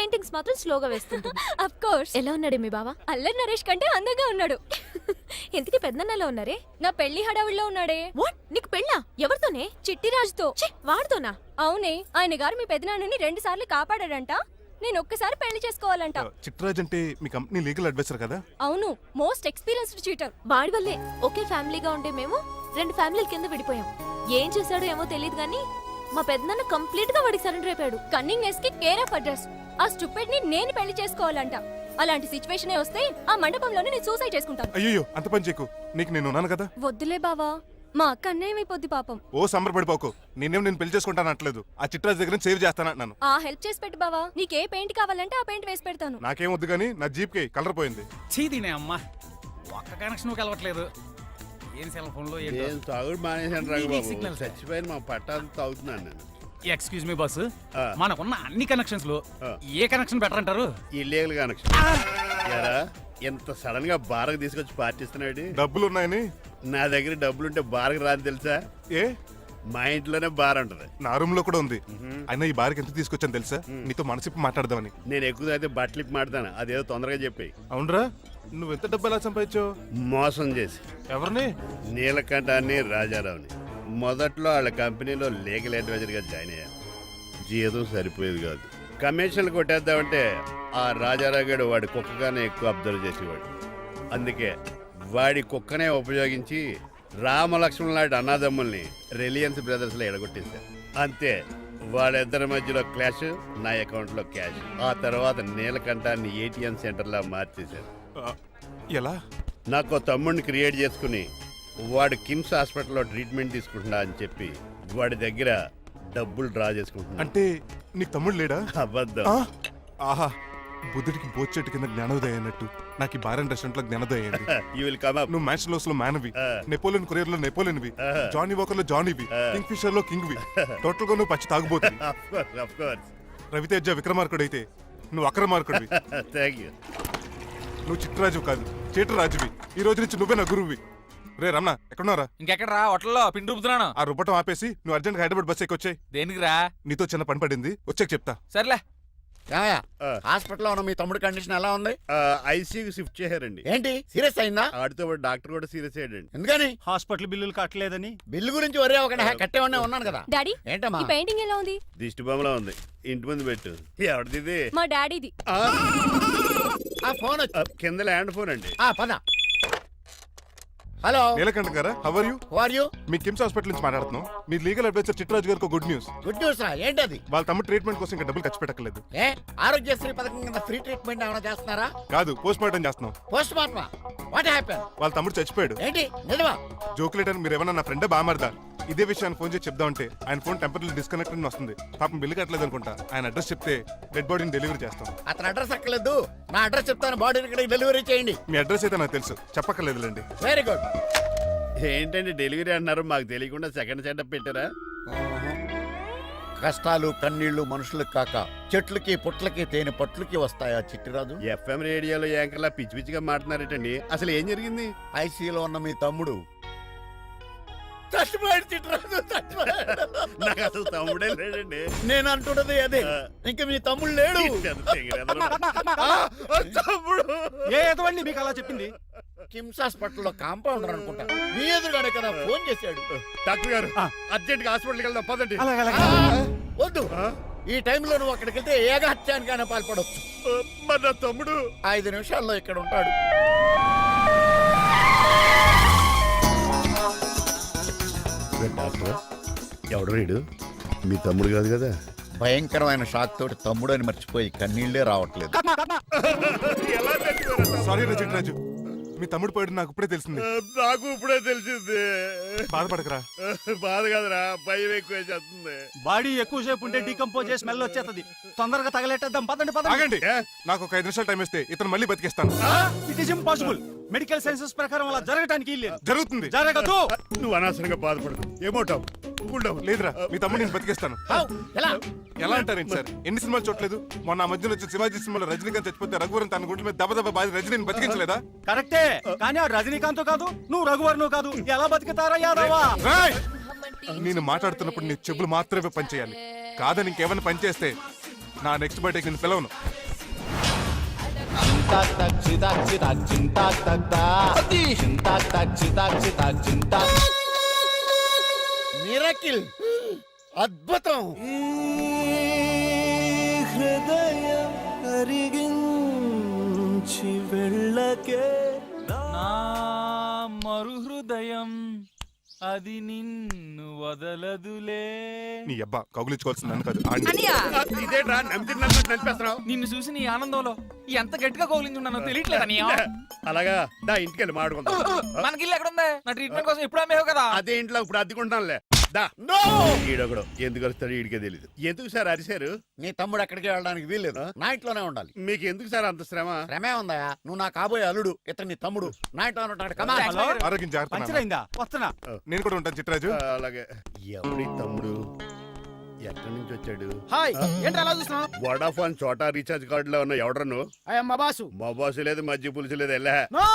Paintings మాత్రం స్లోగా వేస్తుంటుంది. Of course. ఎలా ఉన్నాడే మీ బావ? అల్లరి నరేష్ కంటే అందంగా ఉన్నాడు. ఇంతకీ పెద్దన్నలో ఉన్నారే? నా పెళ్లి హడావుల్లో ఉన్నాడే. వాట్, నీకు పెళ్ళా? ఎవరితోనే? చిట్టిరాజుతో. వాడుతోనా? అవునే, ఆయన గారు మీ పెదనాన్నని 2 సార్లు కాపాడాడంట. నేను ఒక్కసారి పెళ్లి చేసుకోవాలంట. చిట్రాజ్ అంటే మీ కంపెనీ లీగల్ అడ్వైజర్ కదా? అవును, మోస్ట్ ఎక్స్పీరియన్స్డ్ చీటర్. వాడి వల్లే ఒకే ఫ్యామిలీగా ఉండే మేము 2 ఫ్యామిలీల కింద విడిపోయాం. ఏం చేశాడో ఏమో తెలియదు గానీ మా పెద్దనాన్న కంప్లీట్ గా వాడికి సరెండర్ అయిపోయాడు. కన్నింగ్నెస్ కి కేర్ ఆఫ్ అడ్రస్. ఆ స్టూపిడ్ ని నేను పెళ్లి చేసుకోవాలంట. అలాంటి సిచ్యువేషన్ వస్తే ఆ మండపంలోనే నేను సూసైడ్ చేసుకుంటాను. అయ్యో, అంత పని చేయకు, నీకు నేను ఉన్నాను కదా. వద్దులే బావా, మా అక్క అన్యాయమైపోద్ది పాపం. ఓ సంబరపడిపోకు, నేను పెళ్లి చేసుకుంటాను అంటలేదు. ఆ చిట్రాజ్ దగ్గర సేవ్ చేస్తానంటున్నాను. ఆ హెల్ప్ చేసి పెట్టు బావా. నీకే పెయింట్ కావాలంటే ఆ పెయింట్ వేసి పెడతాను. నాకేం వద్దు కానీ నా జీప్ కి కలర్ పోయింది. చీదీనే అమ్మా, ఒక్క కనెక్షన్ కలవట్లేదు. ఏం సెల్ ఫోన్ లో ఏం తాగుడు మానేశాను రాఘబాబు. చచ్చిపోయిన మా పట్టాలు తాగుతున్నాను నేను. ఎక్స్క్యూజ్ మీ బాస్, మనకున్న అన్ని కనెక్షన్స్ లో ఏ కనెక్షన్ బెటర్ అంటారు? Illegal connection. ఎరా ఎంత సడన్ గా బారకు తీసుకొచ్చి పార్టీస్తున్నాడు. డబ్బులు ఉన్నాయని? నా దగ్గర డబ్బులుంటే బారకు రాని తెలుసా? ఏ, మా ఇంట్లోనే బార్ ఉంటది. నా రూమ్ లో కూడా ఉంది. అయినా ఈ బార్కి ఎంత తీసుకొచ్చాను తెలుసా? నీతో మనసిప్పి మాట్లాడదామని. నేను ఎక్కువ అయితే బట్టలిప్పి మాడతాను, అదేదో తొందరగా చెప్పి. అవునరా, నువ్వు ఎంత డబ్బు ఎలా సంపాదించావు? మోసం చేసి. ఎవరిని? నీలకంఠాన్ని, రాజారావుని. మొదట్లో వాళ్ళ కంపెనీలో లీగల్ అడ్వైజర్ గా జాయిన్ అయ్యాను. జీతం సరిపోయేది కాదు. కమిషన్లు కొట్టేద్దామంటే ఆ రాజారావు గడు వాడి కుక్కగానే ఎక్కువ అబ్జర్వ్ చేసేవాడు. అందుకే వాడి కుక్కనే ఉపయోగించి రామలక్ష్మణ్ లాంటి అన్నదమ్ముల్ని రిలయన్స్ బ్రదర్స్ లో ఎడగొట్టేశారు. అంతే, వాళ్ళిద్దరి మధ్యలో క్లాష్, నా అకౌంట్ లో క్యాష్. ఆ తర్వాత నీలకంఠాన్ని ఏటీఎం సెంటర్ లా మార్చేశారు. ఎలా? నాకు తమ్ముడిని క్రియేట్ చేసుకుని వాడు కిమ్స్ హాస్పిటల్లో ట్రీట్మెంట్ తీసుకుంటున్నా అని చెప్పి వాడి దగ్గర డబ్బులు డ్రా చేసుకుంటున్నా. అంటే నీకు తమ్ముడు లేడా? అబద్ధం. ఆహా, బుద్ధుడికి బోచెట్టు కింద జ్ఞానోదయం అన్నట్టు నాకు ఈ బార్ అండ్ రెస్టారెంట్ లో జ్ఞానోదయం అయింది. You will come up. నువ్వు మ్యాచ్ లోస్ లో మ్యాన్వి, నెపోలియన్ కొరియర్ లో నెపోలియన్వి, జానీ వాకర్ లో జానీవి, కింగ్ ఫిషర్ లో కింగ్వి. టోటల్ గా నువ్వు పచ్చి తాగుబోతుంది. Of course. రవితేజ విక్రమార్కుడు అయితే నువ్వు అక్రమార్కుడివి. Thank you. నువ్వు చిట్రాజు కాదు, చీటరాజువి. ఈ రోజు నుంచి నువ్వే నా గురువువి. రే రమణ, ఎక్కడున్నారా? ఇంకెక్కడరా, హోటల్లో పిండి రుబ్బుతున్నాను. ఆ రుబ్బటం ఆపేసి నువ్వు అర్జెంట్ హైదరాబాద్ బస్ ఎక్కొచ్చాయి. దేనికిరా? నీతో చిన్న పని పడింది, వచ్చాక చెప్తా. సర్లే. హాస్పిటల్లో ఉన్న మీ తమ్ముడి కండిషన్ ఎలా ఉంది? ఐసీయూకి షిఫ్ట్ చేశారండి. ఏంటి, సీరియస్ అయిందా? ఆడితో పాటు డాక్టర్ కూడా సీరియస్ అయ్యాడండి. ఎందుకని? హాస్పిటల్ బిల్లులు కట్టలేదని. బిల్లు గురించి ఒరే ఒకటి కట్టేవాడినే ఉన్నాను కదా. డాడీ, ఏంటమ్మా ఈ పెయింటింగ్ ఎలా ఉంది? దిష్టి బొమ్మలా ఉంది, ఇంటి ముందు పెట్టు. ఎవరిది? మా డాడీది. ఆ ఫోన్ కింద ల్యాండ్ ఫోన్ అండి. పద. హలో నీలకంఠ గారా, how are you? Who are you? మీ కిమ్స్ హాస్పిటల్ నుంచి మాట్లాడుతున్నాం. మీ లీగల్ అడ్వైజర్ చిట్రాజు గారికి గుడ్ న్యూస్. గుడ్ న్యూస్ రా, ఏంటది? వాళ్ళ తమ్ముడు ట్రీట్మెంట్ కోసం ఇంకా డబ్బులు ఖర్చు పెట్టలేదు. ఏ ఆరోగ్యశ్రీ పథకం కింద ఫ్రీ ట్రీట్మెంట్ ఏమైనా చేస్తున్నారా? కాదు, పోస్ట్ మార్టం చేస్తున్నాం. పోస్ట్ మార్టమా? What happen? వాళ్ళ తమ్ముడు చచ్చిపోయాడు. ఏంటి, నిజమా? జోకులేటర్ మీరు ఏమన్నా నా ఫ్రెండ్ బామారదా? ఇదే విషయాన్ని ఫోన్ చేసి చెప్దామంటే ఆయన ఫోన్ టెంపరీ డిస్కనెక్ట్ అని వస్తుంది. పాపం బిల్లు కట్టలేదు అనుకుంటా. ఆయన అడ్రస్ చెప్తే డెడ్ బాడీని డెలివరీ చేస్తాం. అతను అడ్రస్ అక్కర్లేదు, నా అడ్రస్ చెప్తాను, బాడీని ఇక్కడ డెలివరీ చేయండి. మీ అడ్రస్ అయితే నాకు తెలుసు, చెప్పక్కర్లేదులేండి. Very good. ఏంటండి డెలివరీ అన్నారు, మాకు తెలియకుండా సెకండ్ సెటప్ పెట్టారా? కష్టాలు కన్నీళ్లు మనుషులకు కాక చెట్లకి పుట్లకి తేనె పట్లకి వస్తాయా చిట్టిరాజు? ఎఫ్ఎం రేడియోలో యాంకర్లా పిచ్చి పిచ్చిగా మాట్లాడారేటండి. అసలు ఏం జరిగింది? ఐసీలో ఉన్న మీ తమ్ముడు చచ్చిపోయాడు చిట్టిరాజు, చచ్చిపోయాడు. నాకు అసలు తమ్ముడే లేడండి. నేను అంటున్నది అదే, ఇంకా మీ తమ్ముడు లేడు. తమ్ముడు ఏ ఎదవండి మీకు అలా చెప్పింది? కిమ్స్ హాస్పిటల్లో కాంపౌండర్ అనుకుంటా, మీ ఎదురుగానే కదా ఫోన్ చేశాడు. డాక్టర్ గారు, అర్జెంట్ గా హాస్పిటల్కి వెళ్దాం పదండి. వద్దు, ఈ టైంలో నువ్వు అక్కడికి వెళ్తే ఏకహత్యానికైనా పాల్పడవచ్చు. మరి నా తమ్ముడు 5 నిమిషాల్లో ఇక్కడ ఉంటాడు. డాక్టర్, ఎవడు రీడు? మీ తమ్ముడు కాదు కదా? భయంకరమైన షాక్ తోటి తమ్ముడు అని మర్చిపోయి కన్నీళ్లే రావట్లేదు. సారీ రా చిట్రాజు, మీ తమ్ముడు పోయాడు నాకు ఇప్పుడే తెలిసింది. నాకు ఇప్పుడే తెలిసింది. బాధపడకరా. బాధ కాదురా, భయం ఎక్కువ చేస్తుంది. బాడీ ఎక్కువసేపు ఉంటే డీకంపోజ్ చేసి స్మెల్ వచ్చేస్తుంది. తొందరగా తగలెట్టేద్దాం, పదండి పదండి. ఆగండి, నాకు ఒక 5 నిమిషాలు టైం ఇస్తే ఇతను మళ్ళీ బతికేస్తాను. It is impossible. Medical sciences ప్రకారం అలా జరగటానికి లేదు. జరుగుతుంది. జరగదు. నువ్వు అనవసరంగా బాధపడదు. ఏమోటావు? లేదురా, మీ తమ్ముడు నేను బతికేస్తాను. ఎలా అంటారేంటి సార్? ఎన్ని సినిమాలు చూడలేదు? మొన్న మధ్యలో వచ్చిన శివాజీ సినిమాలో రజనీకాంత్ చచ్చిపోతే రఘువరన్ తన గుండె మీద దెబ్బ బాధ రజనీని బతికించలేదా? కరెక్టే, కానీ ఆ రజనీకాంత్ కాదు, నువ్వు రఘువర్ను కాదు. ఎలా బతుకుతారా యాదవా? నేను మాట్లాడుతున్నప్పుడు నీ చెవులు మాత్రమే పనిచేయాలి. కాదని ఇంకేమైనా పనిచేస్తే నా నెక్స్ట్ బర్త్డేకి నేను పిలవను. మిరకిల్, అద్భుతం. హృదయం కరిగించి వెళ్ళకే నా మరు హృదయం అది నిన్ను వదలదులే. నీ అబ్బా కౌగులించుకోవాల్సింది నన్ను కాదు ఆడిని. ఇదేట్రా నడిపేస్తున్నావు? నిన్ను చూసి నీ ఆనందంలో ఎంత గట్టిగా కౌలించున్నానో తెలియట్లేదు అని. అలాగా దా ఇంటికి వెళ్ళి మాడుకుందాం. మనకి ఇల్లు ఎక్కడ ఉంది? నా ట్రీట్మెంట్ కోసం ఎప్పుడు అమ్మేవు కదా. అదే ఇంట్లో ఇప్పుడు అద్దెకుంటానులే. దా ఈడొకడు ఎందుకు వస్తాడు ఈడికే తెలీదు. ఎందుకు సార్ అరిశారు? నీ తమ్ముడు ఎక్కడికి వెళ్ళడానికి వీల్లేదు, నా ఇంట్లోనే ఉండాలి. మీకు ఎందుకు సార్ అంత శ్రమ? శ్రమే ఉందయా, నువ్వు నా కాబోయే అల్లుడు, ఇతను నీ తమ్ముడు, నా ఇంట్లో ఉంటాడు. కమా. హలో, ఆరోగ్యం జాగ్రత్త పంచర్ నాన్న. అయిందా? వస్తున్నా. నేను కూడా ఉంటాను చిట్రాజు. అలాగే. ఎవరి తమ్ముడు ఎక్కడి నుంచి వచ్చాడు? హాయ్ ఏంటి అలా చూస్తున్నావు? వడాఫోన్ చోటా రీఛార్జ్ కార్డులో ఉన్న ఎవడరా నువ్వు? మా బాసు. మా బాసు లేదు, మజ్జి పులుసు లేదు. వెళ్ళా నో!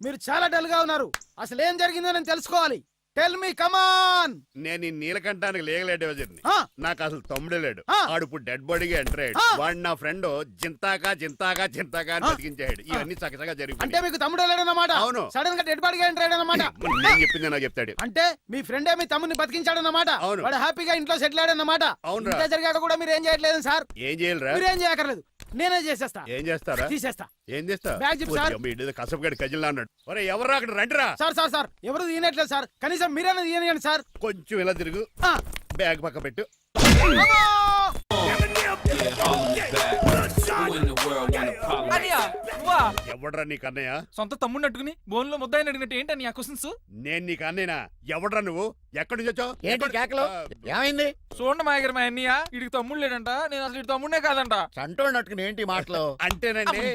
మీరు చాలా డల్ గా ఉన్నారు. అసలు ఏం జరిగిందో నేను తెలుసుకోవాలి. టెల్ మీ కమాన్. నేను ఈ నీలకంఠానికి లేగలేడు వజర్ని. ఆ. నాకు అసలు తమ్ముడే లేడు. ఆ. ఆడు ఇప్పుడు డెడ్ బాడీగా ఎంటర్ అయ్యాడు. ఆ. వాడు నా ఫ్రెండ్ జింతాకా జింతాకా జింతాకా అని బతికించాడు. ఇవన్నీ చక్కగా అంటే జరిగిపోయి మీకు తమ్ముడు వెళ్ళాడన్నమాట. అవును. సడన్ గా డెడ్ బాడీగా ఎంటర్ అయ్యాడన్నమాట. నేను చెప్పింది నాకు చెప్తాడు. అంటే మీ ఫ్రెండే మీ తమ్ముని బతికించాడన్నమాట. అవును. వాడు హ్యాపీగా ఇంట్లో సెటిల్ అయ్యాడన్నమాట. అవునురా. ఇంత జరిగాక కూడా మీరు ఏం చేయట్లేదు సార్. ఏం చేయాలిరా? మీరేం చేయక్కర్లేదు, నేనే చేసేస్తా. ఏం చేస్తారా? తీసేస్తా. ఏం చేస్తా? బ్యాగ్ చెప్పు సార్. కసపగడి కజిల్లా అన్నాడు. ఒరే ఎవరు అక్కడ రండిరా. సార్ సార్ సార్ ఎవరు తీయనట్లేదు సార్. కనీసం మీరైనా తీయనియండి సార్. కొంచెం ఇలా తిరుగు. ఆ. బ్యాగ్ పక్క పెట్టు. అనియా నువ్వా? ఎవడ్రా నీకు అన్నయ్య? సొంత తమ్ముడిని అట్టుకుని బోన్లో ముద్దాయిని అడిగినట్టు ఏంటని ఆ క్వశ్చన్స్? నేను నీకు అన్నయ్యనా? ఎవడ్రా నువ్వు? ఎక్కడి నుంచి వచ్చావు? ఏంటి కేకలు? ఏమైంది? చూడండి మా దగ్గర మా అన్నయ్య వీడికి తమ్ముడు లేడంట. నేను అసలు ఇటు తమ్ముడే కాదంట. చంటోడు నట్టుకుని ఏంటి మాటలు? అంటేనండి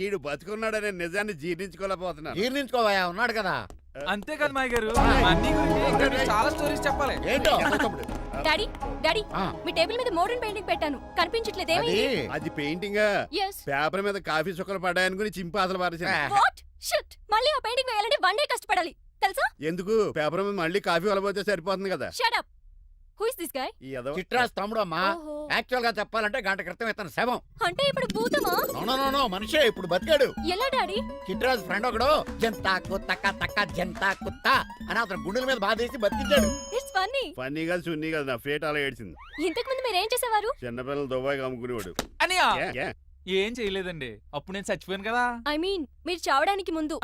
ఈడు బతుకున్నాడనే నిజాన్ని జీర్ణించుకోలేకపోతున్నాను. జీర్ణించుకోవయా, ఉన్నాడు కదా. అంతేకాదు మా గారు అన్ని గురించి ఇంకా మీకు చాలా స్టోరీస్ చెప్పాలి. ఏంటో తమ్ముడు. డాడీ డాడీ ఆ. మీ టేబుల్ మీద మోడర్న్ పెయింటింగ్ పెట్టాను, కనిపించట్లేదు. అది ఏమైంది? అది పెయింటింగ్. ఎస్. పేపర్ మీద కాఫీ చుక్కలు పడ్డాయని గురించి చింపి అసలు పారేసాను. వాట్ షిట్, మళ్ళీ ఆ పెయింటింగ్ వేయాలంటే 1 డే కష్టపడాలి తెలుసా? ఎందుకు? పేపర్ మీద మళ్ళీ కాఫీ వలపోతే సరిపోతుంది కదా. Shut up. Who is this guy? ఈ ఎదవ. చిట్రాజ్ తమ్ముడు అమ్మా. ఓహో. యాక్చువల్ గా చెప్పాలంటే గంట క్రితం ఇతను శవం. అంటే ఇప్పుడు భూతమా? నో మనిషే, ఇప్పుడు బతికాడు. ఎలా డాడీ? చిట్రాజ్ ఫ్రెండ్ ఒకడు జంతా కుత్తక తక్క జంతా కుత్త అని అతను గుండెల మీద బాధేసి బతికించాడు. It's funny. ఫన్నీ కాదు సున్నీ కాదు, నా ఫేట్ అలా ఏడ్చింది. ఇంతకు ముందు మీరు ఏం చేసేవారు? చిన్నపిల్లలు దుబాయ్ అమ్ముకునేవాడు. అనియా ఏ, ఏ? ఏం చేయలేదండి, అప్పుడు నేను చచ్చిపోయాను కదా. ఐ మీన్ మీరు చావడానికి ముందు.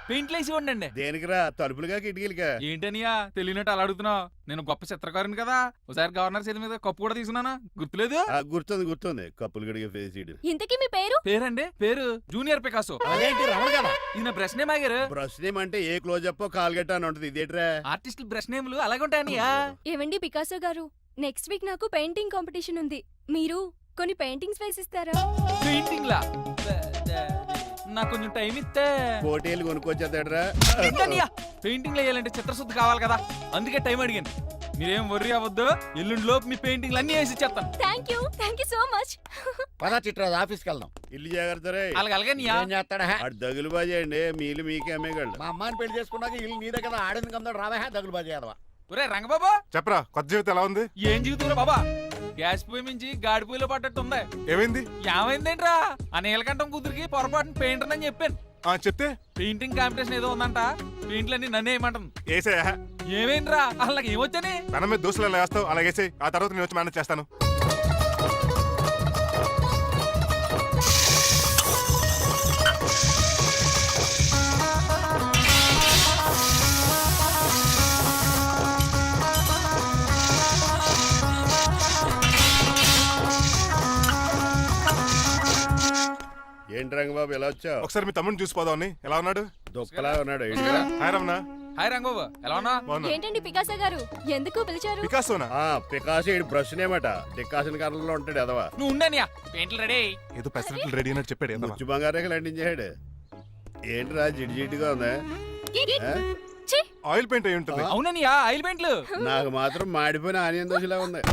పెయింట్లు వేసి ఉండండి. దేనికిరా? తలుపులుగా కిటికీలుగా? ఏంటనియా తెలియనట్టు అలా అడుగుతున్నావు? నేను గొప్ప చిత్రకారుని కదా. ఒకసారి గవర్నర్ చేతి మీద కప్పు కూడా తీసుకున్నానా, గుర్తులేదు? గుర్తుంది కప్పులు గడిగే ఫేస్ ఇడు. ఇంతకీ మీ పేరు? పేరండి పేరు జూనియర్ పికాసో. అదేంటి రమణ కదా? ఇది నా బ్రష్ నేమ్ ఆగారు. బ్రష్ నేమ్ అంటే ఏ క్లోజప్ కాల్గట్ట అని ఉంటది. ఇదేట్రా? ఆర్టిస్టుల బ్రష్ నేమ్లు అలాగే ఉంటాయనియా. ఏవండి పికాసో గారు, నెక్స్ట్ వీక్ నాకు పెయింటింగ్ కాంపిటీషన్ ఉంది. మీరు కొన్ని పెయింటింగ్స్ వేసిస్తారా? పెయింటింగ్ లా నాకు కొంచెం టైం ఇస్తే. కోటేలు కొనుక్కొచ్చేదేట్రా? పెయింటింగ్ వేయాలంటే చిత్రశుద్ధి కావాలి కదా, అందుకే టైం అడిగాను. మీరేం వర్రీ అవ్వద్దు, ఎల్లుండి లోపు మీ పెయింటింగ్లు అన్ని వేసి ఇచ్చేస్తాను. Thank you so much. పదా చిట్రాజ్ ఆఫీస్కి వెళ్దాం. ఇల్లు జాగ్రత్త రే. అలాగే ఏం చేస్తాడా? అటు దగులు బాజేయండి, మీలు మీకే అమ్మేగాళ్ళు. మా అమ్మాయిని పెళ్లి చేసుకున్నాక ఇల్లు నీదే కదా, ఆడింది కదా, రావా దగులు బాజీ అదవా. ఒరే రంగబాబా, చెప్పరా కొత్త జీవితం ఎలా ఉంది? ఏం జీవితంలో బాబా, గ్యాస్ పొయ్యి మించి గాడి పొయ్యిలో పడ్డట్టు ఉంది. ఏమైంది? ఏమైందేంట్రా? ఆ నీలకంఠం కూతురికి పొరపాటున పెయింటర్ అని చెప్పాను. చెప్తే పెయింటింగ్ కాంపిటీషన్ ఏదో ఉందంట, పెయింట్లన్నీ నన్నే ఏమంటాను. ఏసే ఏమైందిరా? అసలు నాకు ఏమొచ్చని? పెన మీద దోశలు ఎలా వేస్తావు అలాగేసే, ఆ తర్వాత నేను వచ్చి మేనేజ్ చేస్తాను. ఏంటి రంగబాబు ఎలా వచ్చావు? ఒకసారి మీ తమ్ముడిని చూసిపోదామని. ఎలా ఉన్నాడు? దుప్పలా ఉన్నాడు. హాయ్ రమణ. హాయ్ రంగబాబు, ఎలా ఉన్నా? బాగున్నా. ఏంటండి పికాసో గారు, ఎందుకు పిలిచారు? పికాసోనా? పికాసి బ్రష్ నేమట డికాషన్ కర్రలో ఉంటాడు ఎదవా. నువ్వు ఉండనియా, పెయింట్లు రెడీ. ఏదో పెసరట్లు రెడీ అయినట్టు చెప్పాడు. ఏదో ముచ్చు బంగారే లండించాడు. ఏంట్రా జిడ్జిడ్గా ఉందా? ఆ? ఛీ! ఆయిల్ పెయింట్ అయి ఉంటుంది. అవుననియా, ఆయిల్ పెయింట్లు. నాకు మాత్రం మాడిపోయిన ఆనియన్ దోశలా ఉంది.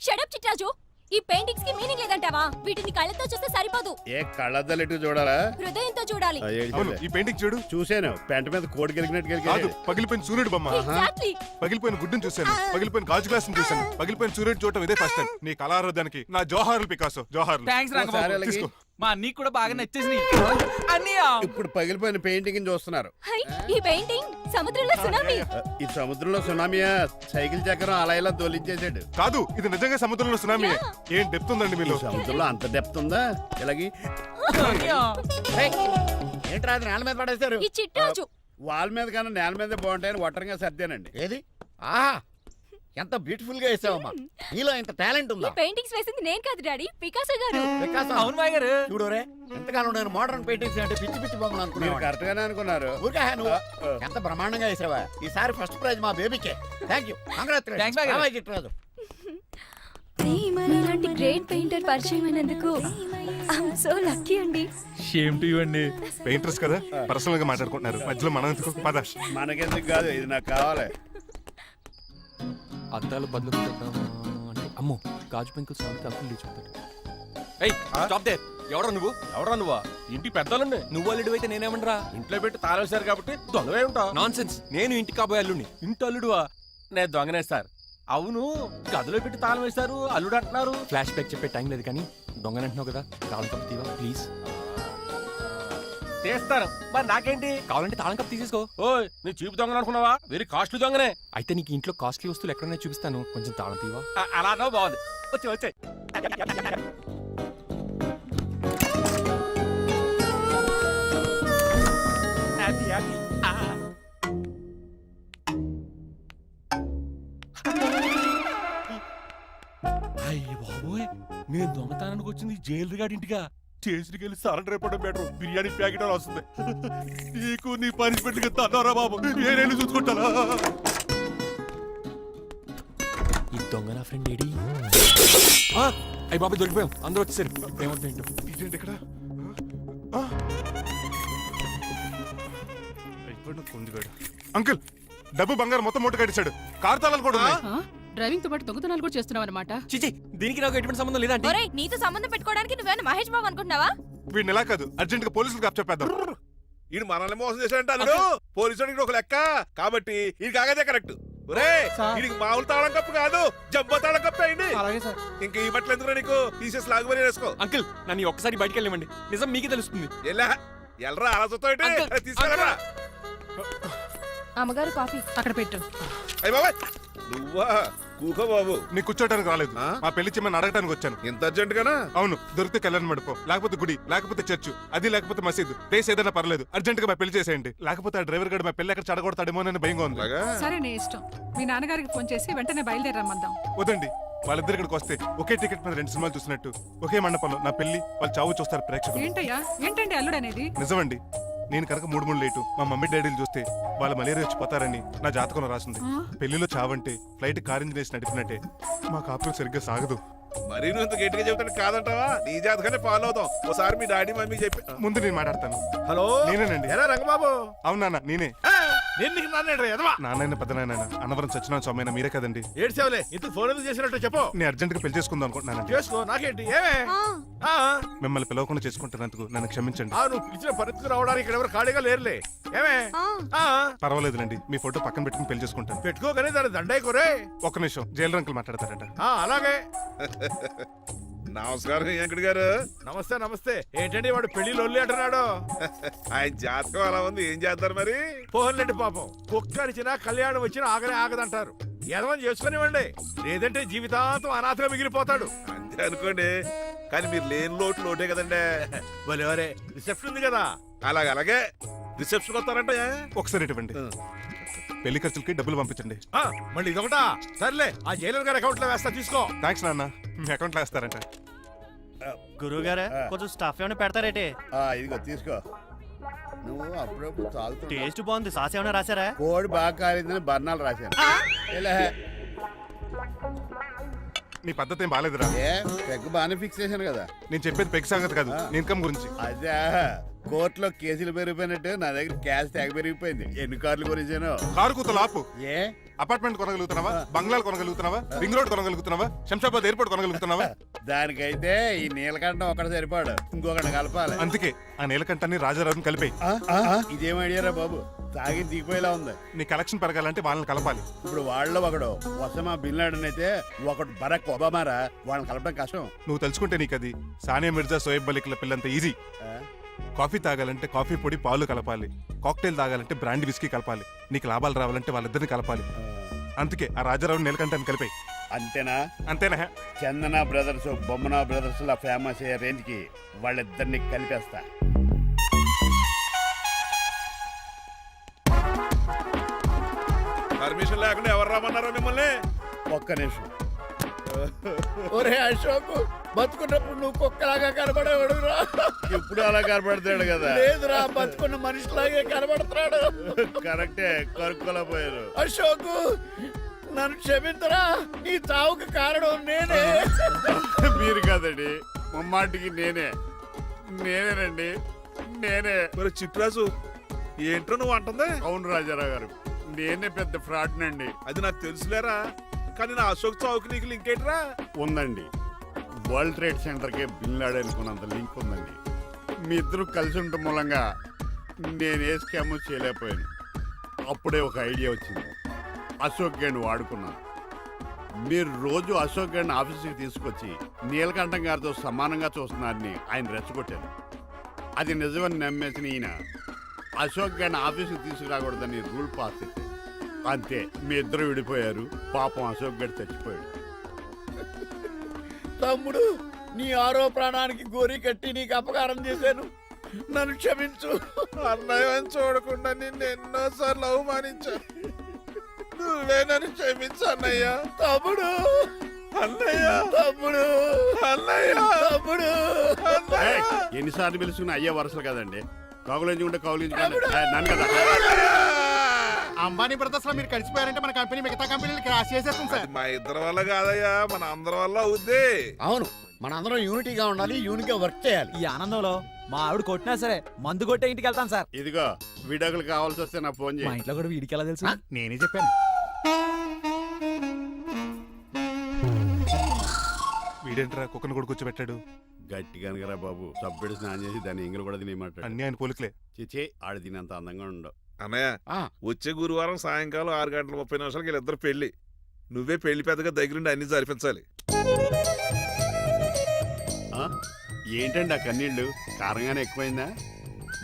షట్ అప్ చిట్రాజు, ఈ పెయింటింగ్స్ కి మీనింగ్ లేదంటావా? వీటిని కళ్ళతో చూస్తే సరిపోదు, ఏ కళ్ళద్దలెట్టు చూడాలా? హృదయంతో చూడాలి. ఆ, ఏడు అవును చూడలే. ఈ పెయింటింగ్ చూడు. చూశాను పెంట మీద కోడి గెలిగినట్టు కాదు, గెలిగాడు. పగిలిపోయిన సూర్యుడు బొమ్మ, Exactly. పగిలిపోయిన గుడ్డును చూశాను, పగిలిపోయిన గాజు గ్లాస్ చూశాను, పగిలిపోయిన సూర్యుడు చూడటం ఇదే ఫస్ట్ టైం. నీ కళారోధానికి నా జోహార్లు పికాసో, జోహార్లు. థ్యాంక్స్ ఒకసారి రంగబాబు. అలాగే. తీసుకో. మా నీకు కూడా బాగా నచ్చేసినాయి అన్నయ్య. ఇప్పుడు పగిలిపోయిన పెయింటింగ్ చూస్తున్నారు. హై, ఈ పెయింటింగ్ సముద్రంలో సునామీ. ఈ సముద్రంలో సునామీయా? సైకిల్ చక్రం అలా ఇలా దొలించేసాడు. కాదు, ఇది నిజంగా సముద్రంలో సునామీ. ఏం డెప్త్ ఉందండి ఈ మీలో. సముద్రంలో అంత డెప్త్ ఉందా? ఇలాగి అన్నయ్య. ఏయ్, ఏంట్రా అది నేల మీద పడేశారు? ఈ చిట్టాజు వాల్ మీద కన్నా నేల మీద బాగుంటాయని ఒట్టరంగా సర్దానండి. ఏది? ఆహా, ఎంత బ్యూటిఫుల్ గా వేసావమ్మా. నీలో ఇంత టాలెంట్ ఈ ఉందా? పెయింటింగ్స్ వేసింది నేను కాదు డాడీ, పికాసో గారు. వికాసం. అవును మాయ గారు. చూడు రే, ఎంతకాలం నేను మోడర్న్ పెయింటింగ్స్ అంటే పిచ్చి పిచ్చి బొమ్మలు మీరు అనుకున్నాను. కరెక్ట్ గానే అనుకున్నారు. ఊరికే నువ్వు ఎంత బ్రహ్మాండంగా వేసావా. ఈసారి ఫస్ట్ ప్రైజ్ మా బేబీకే. థ్యాంక్ యూ, Thanks, బాగా. చిట్రాజు. ఇలాంటి గ్రేట్ పెయింటర్ పరిచయం అయినందుకు ఐఎమ్ సో లక్కీ అండి. షేమ్ టు యు అండి. పెయింటర్స్ కదా, పర్సనల్ గా మాట్లాడుకుంటున్నారు. మధ్యలో మనం ఎందుకు? పద. మనకెందుకు కాదు, ఇది నాకు కావాలి. అద్దాలు బదులు అంటే అమ్మో గాజు పెంకులు సాగుతూ అప్పులు లేచిపోతాడు. ఏయ్ స్టాప్ దేర్. ఎవరా నువ్వు? ఎవరా నువ్వా? ఇంటి పెద్దలండి. నువ్వు అల్లుడు అయితే నేనేమనరా? ఇంట్లో పెట్టి తాళేశారు కాబట్టి దొంగవే ఉంటా. Non sense. నేను ఇంటి కాబోయే అల్లుడిని. ఇంటి అల్లుడువా? నేను దొంగనే సార్. అవును, గదిలో పెట్టి తాళం వేశారు, అల్లుడు అంటున్నారు. ఫ్లాష్ బ్యాక్ చెప్పే టైం లేదు కానీ దొంగనంటున్నావు కదా, తాళం కప్పు తీవా ప్లీజ్. తీస్తాను, మరి నాకేంటి? కావాలంటే తాళం కప్పు తీసేసుకో. ఓయ్, నీ చీపు దొంగను అనుకున్నావా? వెరీ కాస్ట్లీ దొంగనే. అయితే నీకు ఇంట్లో కాస్ట్లీ వస్తువులు ఎక్కడైనా చూపిస్తాను, కొంచెం తాళం తీవా. అలా అన్నావు, బాగుంది. వచ్చి వచ్చాయి. అయ్య బాబోయ్, నేను దొంగతనానికి వచ్చింది జైలు గాడి ఇంటిగా. చేసికెళ్ళి సరెండర్ అయిపోవడం బెటర్. బిర్యానీ ప్యాకెట్ అని వస్తుంది. నీకు నీ పనిష్మెంట్ తన్నారా బాబు, నేనేళ్ళు చూసుకుంటానా? ఈ దొంగ నా ఫ్రెండ్ ఏడి? అయ్యి బాబు దొరికిపోయాం, అందరూ వచ్చేసరి. ఏమవుతుంది ఏంటో. ఇదేంటి ఇక్కడ? అంకుల్, డబ్బు బంగారం మొత్తం మూట కట్టించాడు. కారు తాళాలు కూడా ఉన్నాయి. డ్రైవింగ్ తో పాటు దొంగతనాలు కూడా చేస్తున్నావు అనమాట. చిచి, దీనికి నాకు ఎటువంటి సంబంధం లేదండి. ఒరేయ్, నీతో సంబంధం పెట్టుకోవడానికి నువ్వేనా మహేష్ బాబు అనుకుంటున్నావా? వీడిని ఎలా కాదు, అర్జెంట్ గా పోలీసులకు అప్పచెప్పేద్దాం. ఈడు మనల్ని మోసం చేశాడంటే పోలీసుడికి ఒక లెక్క కాబట్టి ఇది కాగదే కరెక్ట్. ఒరే, వీడికి మామూలు తాళం కప్పు కాదు, జబ్బ తాళం కప్పు అయింది. ఇంకా ఈ బట్టలు ఎందుకు నీకు? తీసేసి లాగుమని వేసుకో. అంకుల్, నన్ను ఒక్కసారి బయటికి వెళ్ళమండి, నిజం మీకే తెలుస్తుంది. ఎలా ఎల్రా ఆలోచనతో అంకుల్, తీసుకురా. అమ్మగారు కాఫీ. అక్కడ పెట్టు. అయ్య బాబాయ్, నువ్వా? కూకో బాబు. నీ కూర్చోటానికి రాలేదు, మా పెళ్లి చిమ్మని అడగటానికి వచ్చాను. ఇంత అర్జెంట్ గానా? అవును, దొరికితే కళ్యాణ మండపం, లేకపోతే గుడి, లేకపోతే చర్చ్, అది లేకపోతే మసీదు, ప్లేస్ ఏదైనా పర్లేదు. అర్జెంట్ గా మా పెళ్లి చేసేయండి. లేకపోతే ఆ డ్రైవర్ గడు మా పెళ్లి ఎక్కడ చెడగొడతాడేమో అని భయంగా ఉంది. సరే నీ ఇష్టం. మీ నాన్నగారికి ఫోన్ చేసి వెంటనే బయలుదేరమ్మందాం. వదండి, వాళ్ళిద్దరు ఇక్కడికి వస్తే ఒకే టికెట్ మీద 2 సినిమాలు చూసినట్టు, ఒకే మండపంలో నా పెళ్లి, వాళ్ళు చావు చూస్తారు ప్రేక్షకులు. ఏంటయ్యా, ఏంటండి అల్లుడు అనేది? నిజమండి, నేను కనుక 3 లేటు మా మమ్మీ డాడీలు చూస్తే వాళ్ళ మలేరియా వచ్చిపోతారని నా జాతకంలో రాసింది. పెళ్లిలో చావంటే ఫ్లైట్ కార్ ఇంజిన్ వేసి నడిపినట్టే. మా కాపురం సరిగ్గా సాగదు. మరి నువ్వు ఇంత గట్టిగా చెబుతాను కాదంటావా? నీ జాతకానే ఫాలో అవుతాం. ఒకసారి మీ డాడీ మమ్మీ చెప్పి. ముందు నేను మాట్లాడతాను. హలో, నేనేనండి. ఎలా రంగబాబు? అవునా, నేనే. నేను నీకు నాన్న ఎదవా? నాన్నైన పెద్ద నాయన అన్నవరం సత్యనారాయణ స్వామి అయినా మీరే కదండి. ఏడ్చావులే, ఇంత ఫోన్ ఎందుకు చేసినట్టు చెప్పు. నేను అర్జెంట్ గా పెళ్లి చేసుకుందాం అనుకుంటున్నానండి. చేసుకో, నాకేంటి? ఏమే? మిమ్మల్ని పిలవకుండా చేసుకుంటున్నందుకు నన్ను క్షమించండి. నువ్వు పిలిచిన పరిస్థితి రావడానికి ఇక్కడ ఎవరు ఖాళీగా లేరులే. ఏమే? పర్వాలేదులేండి, మీ ఫోటో పక్కన పెట్టుకుని పెళ్లి చేసుకుంటాను. పెట్టుకోగానే దాని దండాయి కొరే. ఒక్క నిమిషం, జైలు రంకులు మాట్లాడతారట. అలాగే. నమస్కారం వెంకట గారు. నమస్తే నమస్తే. ఏంటండి వాడు పెళ్లి లొల్లి అంటున్నాడు? ఆయన జాతకం అలా ఉంది, ఏం చేస్తారు మరి? పోహన్లేండి పాపం, కుక్క అరిచినా కళ్యాణం వచ్చినా ఆగనే ఆగదంటారు. ఎదవని చేసుకునివ్వండి, లేదంటే జీవితాంతం అనాథగా మిగిలిపోతాడు. అంతే అనుకోండి, కానీ మీరు లేని లోటే కదండి. వరే రిసెప్షన్ ఉంది కదా. అలాగే రిసెప్షన్ వస్తారంట. ఒకసారి ఇవ్వండి, పెళ్లి ఖర్చులకి డబ్బులు పంపించండి. మళ్ళీ ఇదొకటా? సర్లే, ఆ జైలర్ గారి అకౌంట్ లో వేస్తా, తీసుకో. థ్యాంక్స్ నాన్న, మీ అకౌంట్ లో వేస్తారంట. గురువు గారు కొంచెం స్టఫ్ ఏమైనా పెడతారేటే? ఇదిగో తీసుకో. నువ్వు అప్పుడప్పుడు చాలుతూ టేస్ట్ బాగుంది, సాస్ ఏమైనా రాశారా? కోడి బాగా కాలిందని బర్ణాలు రాశాను. ఇలా నీ పద్ధతి ఏం బాగాలేదురా. ఏ పెగ్ బాగానే ఫిక్స్ చేశాను కదా. నేను చెప్పేది పెగ్ సంగతి కాదు, ఇన్కమ్ గురించి. అదే కోర్టులో కేసులు పెరిగిపోయినట్టు నా దగ్గర క్యాష్ తెగ పెరిగిపోయింది. ఎన్ని కార్లు కొనిచ్చాను. కారు కూతలు ఆపు. ఏ అపార్ట్మెంట్ కొనగలుగుతున్నావా, బంగ్లాలు కొనగలుగుతున్నావా, రింగ్ రోడ్ కొనగలుగుతున్నావా, శంషాబాద్ ఎయిర్పోర్ట్ కొనగలుగుతున్నావా? దానికైతే ఈ నీలకంఠం ఒకటి సరిపాడు, ఇంకొకటి కలపాలి. అందుకే ఆ నీలకంఠాన్ని రాజారావుని కలిపాయి. ఇదేం ఐడియారా బాబు, తాగి దిగిపోయేలా ఉంది. నీ కలెక్షన్ పెరగాలంటే వాళ్ళని కలపాలి. ఇప్పుడు వాళ్ళలో ఒకడు వసమా బిన్ లాడెన్ అయితే ఒకడు బరాక్ ఒబామారా, వాళ్ళని కలపడం కష్టం. నువ్వు తెలుసుకుంటే నీకు అది సానియా మిర్జా, సోయబ్ మలిక్ల పిల్లంత ఈజీ. కాఫీ తాగాలంటే కాఫీ పొడి పాలు కలపాలి, కాక్టైల్ తాగాలంటే బ్రాండ్ విస్కీ కలపాలి, నీకు లాభాలు రావాలంటే వాళ్ళిద్దరిని కలపాలి. అందుకే ఆ రాజారావు నీలకంఠాన్ని కలిపాయి. అంతేనా? అంతేనా? చందన బ్రదర్స్, బొమ్మన బ్రదర్స్ లా ఫేమస్ అయ్యే రేంజ్ కి వాళ్ళిద్దరిని కలిపేస్తా. పర్మిషన్ లేకుండా ఎవరు రమ్మన్నారో మిమ్మల్ని? ఒక్క నిమిషం. ఒరే అశోక్, బతుకున్నప్పుడు నువ్వు కుక్కలాగా కనబడేవాడురా. ఇప్పుడు అలా కనపడతాడు కదా. లేదురా, బతుకున్న మనిషిలాగే కనబడుతున్నాడు. కరెక్టే, కరుక్కోలా పోయారు. అశోక్, నన్ను క్షమించరా, నీ చావుకి కారణం నేనే. మీరు కాదండి, ముమ్మాటికి నేనేనండి, నేనే. మరి చిట్రాజు, ఏంట్రో నువ్వు అంటుంది? అవును రాజారావు గారు, నేనే పెద్ద ఫ్రాడ్ నండి. అది నాకు తెలుసులేరా, కానీ నా అశోక్ చావుకి నీకు లింక్ ఏంట్రా? ఉందండి, వరల్డ్ ట్రేడ్ సెంటర్ కి బిన్ లాడెన్ అనుకున్నంత లింక్ ఉందండి. మీ ఇద్దరు కలిసి ఉండటం మూలంగా నేను ఏ స్కామ్ చేయలేకపోయాను. అప్పుడే ఒక ఐడియా వచ్చింది, అశోక్ గేణ్ వాడుకున్నాను. మీరు రోజు అశోక్ గేణ్ ఆఫీస్కి తీసుకొచ్చి నీలకంఠం గారితో సమానంగా చూస్తున్నారని ఆయన రెచ్చగొట్టారు. అది నిజమని నమ్మేసిన ఈయన అశోక్ గేణ్ ఆఫీస్కి తీసుకురాకూడదని రూల్ పాస్ చేశారు. అంతే, మీ ఇద్దరు విడిపోయారు. పాపం అశోక్ గేణ్ చచ్చిపోయాడు. తమ్ముడు, నీ ఆరో ప్రాణానికి గోరి కట్టి నీకు అపకారం చేశాను, నన్ను క్షమించు. అన్నయ్యని చూడకుండా నిన్ను ఎన్నోసార్లు అవమానించాను, నువ్వే నన్ను క్షమించు అన్నయ్య. తమ్ముడు, అన్నయ్య, తమ్ముడు, అన్నయ్య, తమ్ముడు. ఏయ్, ఎన్నిసార్లు పిలుచుకున్న అయ్యే వరుసలు కదండి. కౌగులించుకుంటే కౌగులించుకోండి. నన్ను కదా. అంబానీ బ్రదర్స్ లో మీరు కలిసిపోయారంటే మన కంపెనీ మిగతా కంపెనీలు క్రాష్ చేసేస్తుంది సార్. మా ఇద్దరి వల్ల కాదయ్యా, మన అందరి వల్ల అవుద్ది. అవును, మనందరం యూనిటీగా ఉండాలి, యూనిట్గా వర్క్ చేయాలి. ఈ ఆనందంలో మా ఆవిడ కొట్టినా సరే మందు కొట్టే ఇంటికి వెళ్తాను సార్. ఇదిగో, విడాకులు కావాల్సి వస్తే నాకు ఫోన్ మా చేయి. ఇంట్లో కూడా వీడికి ఎలా తెలుసు? నేనే చెప్పాను. వీడేంట్రా కుక్కను కూడా కూర్చోబెట్టాడు? గట్టిగా అనగరా బాబు, సబ్బెడు స్నానం చేసి దాన్ని ఎంగిలి కూడా తినేమాట. అన్ని ఆయన పోలికలే. చిచే, ఆడు తినంత అందంగా ఉండవు. అన్నయ్య, వచ్చే గురువారం సాయంకాలం 6:30 వీళ్ళిద్దరు పెళ్లి. నువ్వే పెళ్లి పెద్దగా దగ్గరుండి అన్ని జరిపించాలి. ఏంటండి ఆ కన్నీళ్ళు? కారంగానే ఎక్కువైందా?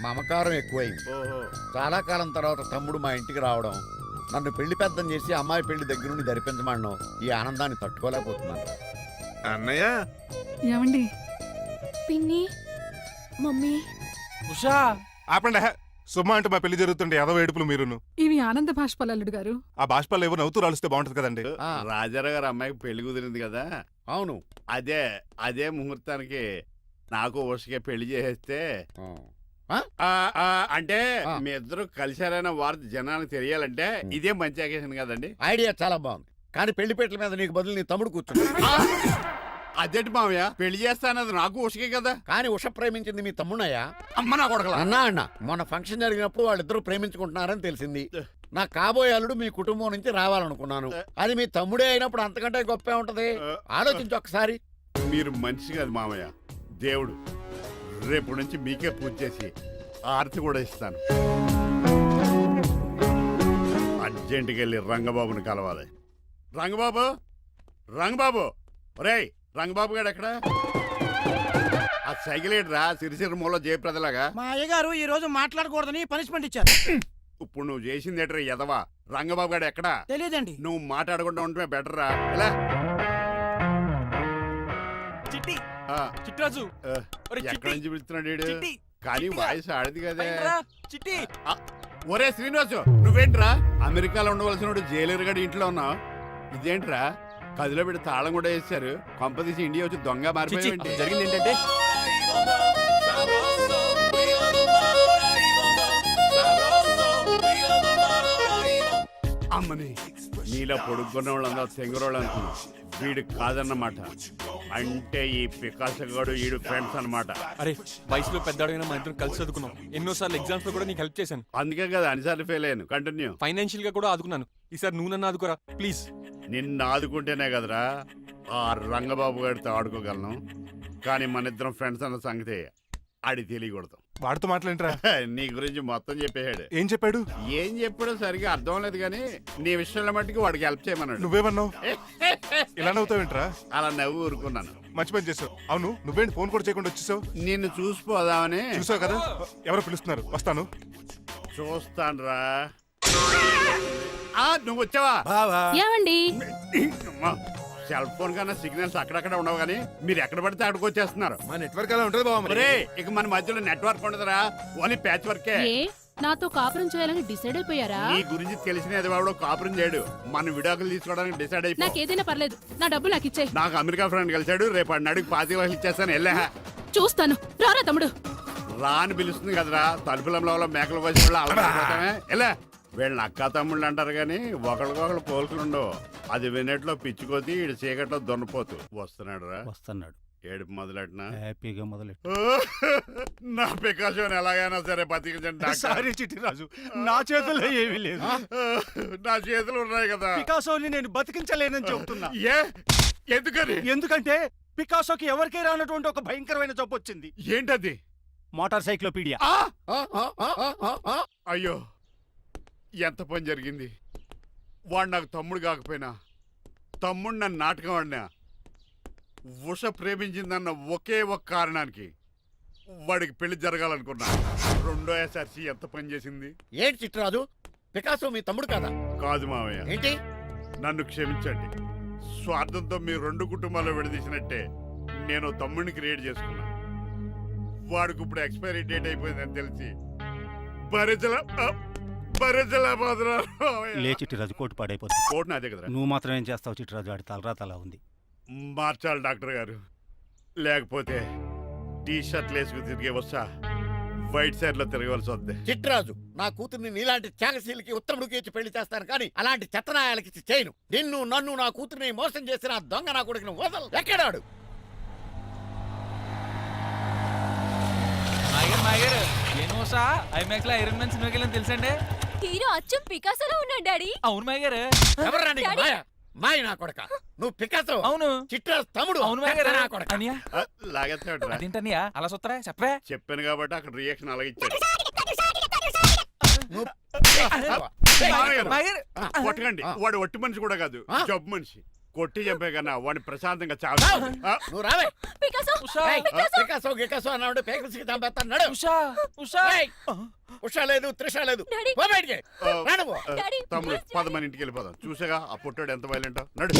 మమకారం ఎక్కువైంది. ఓహో, చాలా కాలం తర్వాత తమ్ముడు మా ఇంటికి రావడం, నన్ను పెళ్లి పెద్దం చేసి అమ్మాయి పెళ్లి దగ్గరుండి జరిపించమనడం, ఈ ఆనందాన్ని తట్టుకోలేకపోతున్నాను. అన్నయ్య, ఏమండి, పిన్ని, మమ్మీ, ఉషా, ఆపండి. సుమా అంటే మా పెళ్లి జరుగుతుంటే ఏదో ఏడుపులు మీరును. ఇవి ఆనంద భాష్పాలు అల్లుడు గారు. ఆ బాష్పాలు ఏవో నవ్వుతూ రాలిస్తే బాగుంటది కదండి. రాజారావు గారు అమ్మాయికి పెళ్లి కుదిరింది కదా. అవును, అదే ముహూర్తానికి నాకు ఉషకే పెళ్లి చేసేస్తే, అంటే మీ ఇద్దరు కలిశారైన వార్త జనానికి తెలియాలంటే ఇదే మంచి అకేషన్ కదండి. ఐడియా చాలా బాగుంది, కానీ పెళ్లి పెట్టల మీద నీకు బదులు నీ తమ్ముడు కూర్చుంది. అదేంటి మావయ్య, పెళ్లి చేస్తానది నాకు ఉషకే కదా. కానీ ఉష ప్రేమించింది మీ తమ్ముడయ్యా. అమ్మ నా కొడకలా. అన్నా మొన్న ఫంక్షన్ జరిగినప్పుడు వాళ్ళిద్దరూ ప్రేమించుకుంటున్నారని తెలిసింది. నా కాబోయే అల్లుడు మీ కుటుంబం నుంచి రావాలనుకున్నాను. అది మీ తమ్ముడే అయినప్పుడు అంతకంటే గొప్పే ఉంటది. ఆలోచించి ఒక్కసారి. మీరు మనిషి కాదు మామయ్య, దేవుడు. రేపు నుంచి మీకే పూజ చేసి ఆర్తి కూడా ఇస్తాను. అర్జెంటుకి వెళ్ళి రంగబాబుని కలవాలి. రంగబాబు, రంగబాబు, ఒరేయ్ రంగబాబు గారు ఎక్కడ? ఆ సైకిల్ ఏంట్రా సిరిసిరి మూల జయప్రదలాగా? మా అయ్యగారు ఈ రోజు మాట్లాడకూడదని పనిష్మెంట్ ఇచ్చారు. ఇప్పుడు నువ్వు చేసింది ఎట్రా ఎదవా? రంగబాబు గారు ఎక్కడా? తెలియదండి. నువ్వు మాట్లాడకుండా ఉండటమే బెటర్ రా. ఎలా చిట్టి, ఆ, చిట్రాజు, ఒరే ఎక్కడి చిట్టి, నుంచి పిలుస్తున్నాడు వీడు? చిట్టి, కానీ వాయిస్ ఆడది కదే. పైకి రా, చిట్టి. ఒరే శ్రీనివాసు, నువ్వేంట్రా అమెరికాలో ఉండవలసిన జైలర్ ఇంట్లో ఉన్నావు? ఇదేంట్రా కదిలో పెట్టి తాళం కూడా వేశారు. కొంపదీసి ఇండియా వచ్చి దొంగ చిచ్చి, మారిపోయి జరిగింది ఏంటంటే అమ్మని నీలో పొడుక్కున్న వాళ్ళందరూ తెంగరోళ్ళు అనుకున్నా. వీడు కాదన్నమాట. అంటే ఈ పికాసగాడు వీడు ఫ్రెండ్స్ అన్నమాట. అరే, వయసులో పెద్దవాడైనా మా ఇద్దరం కలిసి చదువుకున్నాం. ఎన్నోసార్లు ఎగ్జామ్స్ లో కూడా నీకు హెల్ప్ చేశాను. అందుకే కదా అన్నిసార్లు ఫెయిల్ అయ్యాను. కంటిన్యూ. ఫైనాన్షియల్ గా కూడా ఆదుకున్నాను. ఈసారి నువ్వు నన్ను ఆదుకోరా ప్లీజ్. నిన్ను ఆదుకుంటేనే కదరా ఆ రంగబాబు గారితో ఆడుకోగలను, కానీ మన ఇద్దరం ఫ్రెండ్స్ అన్న సంగతి ఆడి తెలియకూడదు. వాడితో మాట్లాడరా? నీ గురించి మొత్తం చెప్పేశాడు. ఏం చెప్పాడు? ఏం చెప్పాడో సరిగా అర్థం లేదు, కానీ నీ విషయంలో మట్టుకు వాడికి హెల్ప్ చేయమన్నాడు. నువ్వేమన్నావు? ఇలా నవ్వుతావేంట్రా? అలా నవ్వు ఊరుకున్నాను. మంచి పని చేసావు. అవును, నువ్వేంటి ఫోన్ కూడా చేయకుండా వచ్చేసావు? నిన్ను చూసిపోదామని. చూసావు కదా, ఎవరో పిలుస్తున్నారు, వస్తాను. చూస్తానురా. నువ్వు వచ్చావా? ఏమండి సెల్ ఫోన్ కన్నా సిగ్నల్స్ అక్కడక్కడ ఉండవు, కానీ మీరు ఎక్కడ పడితే అక్కడికి వచ్చేస్తున్నారు. మా నెట్వర్క్ అలా ఉంటుంది బావ. ఒరే, ఇక మన మధ్యలో నెట్వర్క్ ఉండదురా, ఓన్లీ ప్యాచ్ వర్కే. నాతో కాపురం చేయాలని డిసైడ్ అయిపోయారా? నీ గురించి తెలిసిన వాడు కాపురం చేయడు, మన విడాకులు తీసుకోవడానికి డిసైడ్ అయిపో. నాకేదైనా పర్లేదు, నా డబ్బు నాకు ఇచ్చే. నాకు అమెరికా ఫ్రెండ్ కలిశాడు, రేపు అడిగి 25,000 ఇచ్చేస్తాను. వెళ్ళా చూస్తాను, రారా తమ్ముడు. రాని పిలుస్తుంది కదరా, తలుపులంలో మేకలు కోసి అలా ఎలా. వీళ్ళని అక్క తమ్ముళ్ళు అంటారు, కానీ ఒకరికొకరు పోల్చులు ఉండవు. అది వినట్లో పిచ్చుకోతి, ఇటు చీకట్లో దొన్నపోతు. వస్తున్నాడు రా. వస్తున్నాడు. ఏడుపు మొదలెట్నా? హ్యాపీగా మొదలెట్టు. నా పికాసోని ఎలాగైనా సరే బతికించండి డాక్టర్. సారీ చిట్టిరాజు, నా చేతుల్లో ఏమీ లేదు. నా చేతులు ఉన్నాయి కదా. పికాసోని నేను బతికించలేనని చెబుతున్నా. ఏ ఎందుకని? ఎందుకంటే పికాసోకి ఎవరికీ రానటువంటి ఒక భయంకరమైన జబ్బు వచ్చింది. ఏంటది? Motor cyclopaedia. అయ్యో, ఎంత పని జరిగింది. వాడు నాకు తమ్ముడు కాకపోయినా, తమ్ముడు నన్ను నాటకం ఆడినా, ఉష ప్రేమించిందన్న ఒకే ఒక కారణానికి వాడికి పెళ్లి జరగాలనుకున్నా. రెండో ఎస్ఆర్సి ఎంత పని చేసింది. ఏంటి చిట్రాజు, పికాసో మీ తమ్ముడు కదా? కాదు మావయ్య, ఏంటి? నన్ను క్షమించండి. స్వార్థంతో మీ రెండు కుటుంబాలు విడదీసినట్టే నేను తమ్ముడిని క్రియేట్ చేసుకున్నా. వాడికి ఇప్పుడు ఎక్స్పైరీ డేట్ అయిపోయిందని తెలిసి లే చిట్టిరాజు, కోటు పాడైపోతుంది. కోట్ నాదే కదరా. నువ్వు మాత్రం ఏం చేస్తావు చిట్టిరాజు, ఆడి తలరా తలా ఉంది. మార్చాలి డాక్టర్ గారు, లేకపోతే టీ షర్ట్లు వేసుకుని తిరిగే వస్తా వైట్ సైడ్ లో తిరగవలసి వద్దే. చిట్రాజు, నా కూతుర్ని నీలాంటి త్యాగశీలకి ఉత్తముడికి ఇచ్చి పెళ్లి చేస్తాను, కానీ అలాంటి చెత్తనాయాలకి ఇచ్చి చేయను. నిన్ను నన్ను నా కూతుర్ని మోసం చేసిన ఆ దొంగ నా కొడుకుని వదలు. ఎక్కడాడు? మాయగారు ఏమోసా ఐమాక్స్ లో ఐరన్ మ్యాన్ సినిమాకి వెళ్ళని తెలుసండి. హీరో అచ్చం పికాసోలో ఉన్నాడు డాడీ. అవును మాయగారు. ఎవరా నీకు మాయ? మాయ నా కొడక. నువ్వు పికాసో. అవును. చిట్రాజు తమ్ముడు. అవును మాయగారు. నా కొడక. అనియా లాగేస్తాడు. అదేంటనియా అలా చూస్తారా? చెప్పే. చెప్పాను కాబట్టి అక్కడ రియాక్షన్ అలాగే ఇచ్చాడు. మాయగారు కొట్టకండి, వాడు ఒట్టి మనిషి కూడా కాదు, జబ్బు మనిషి. కొట్టి చంపే కన్నా వాడిని ప్రశాంతంగా చావు. నువ్వు రావే. పికాసో పికాసో గికాసో అన్నాడు, పేకల్స్కి చంపేస్తాను. నడు. ఉషా ఉషా ఉషా లేదు, త్రిష లేదు. డాడీ. పో బయటికి. రా నువ్వు. డాడీ, తమ్ముడు please, పద మన ఇంటికి వెళ్ళిపోదాం. చూసాగా ఆ పుట్టాడు ఎంత వైలెంట్. నడు.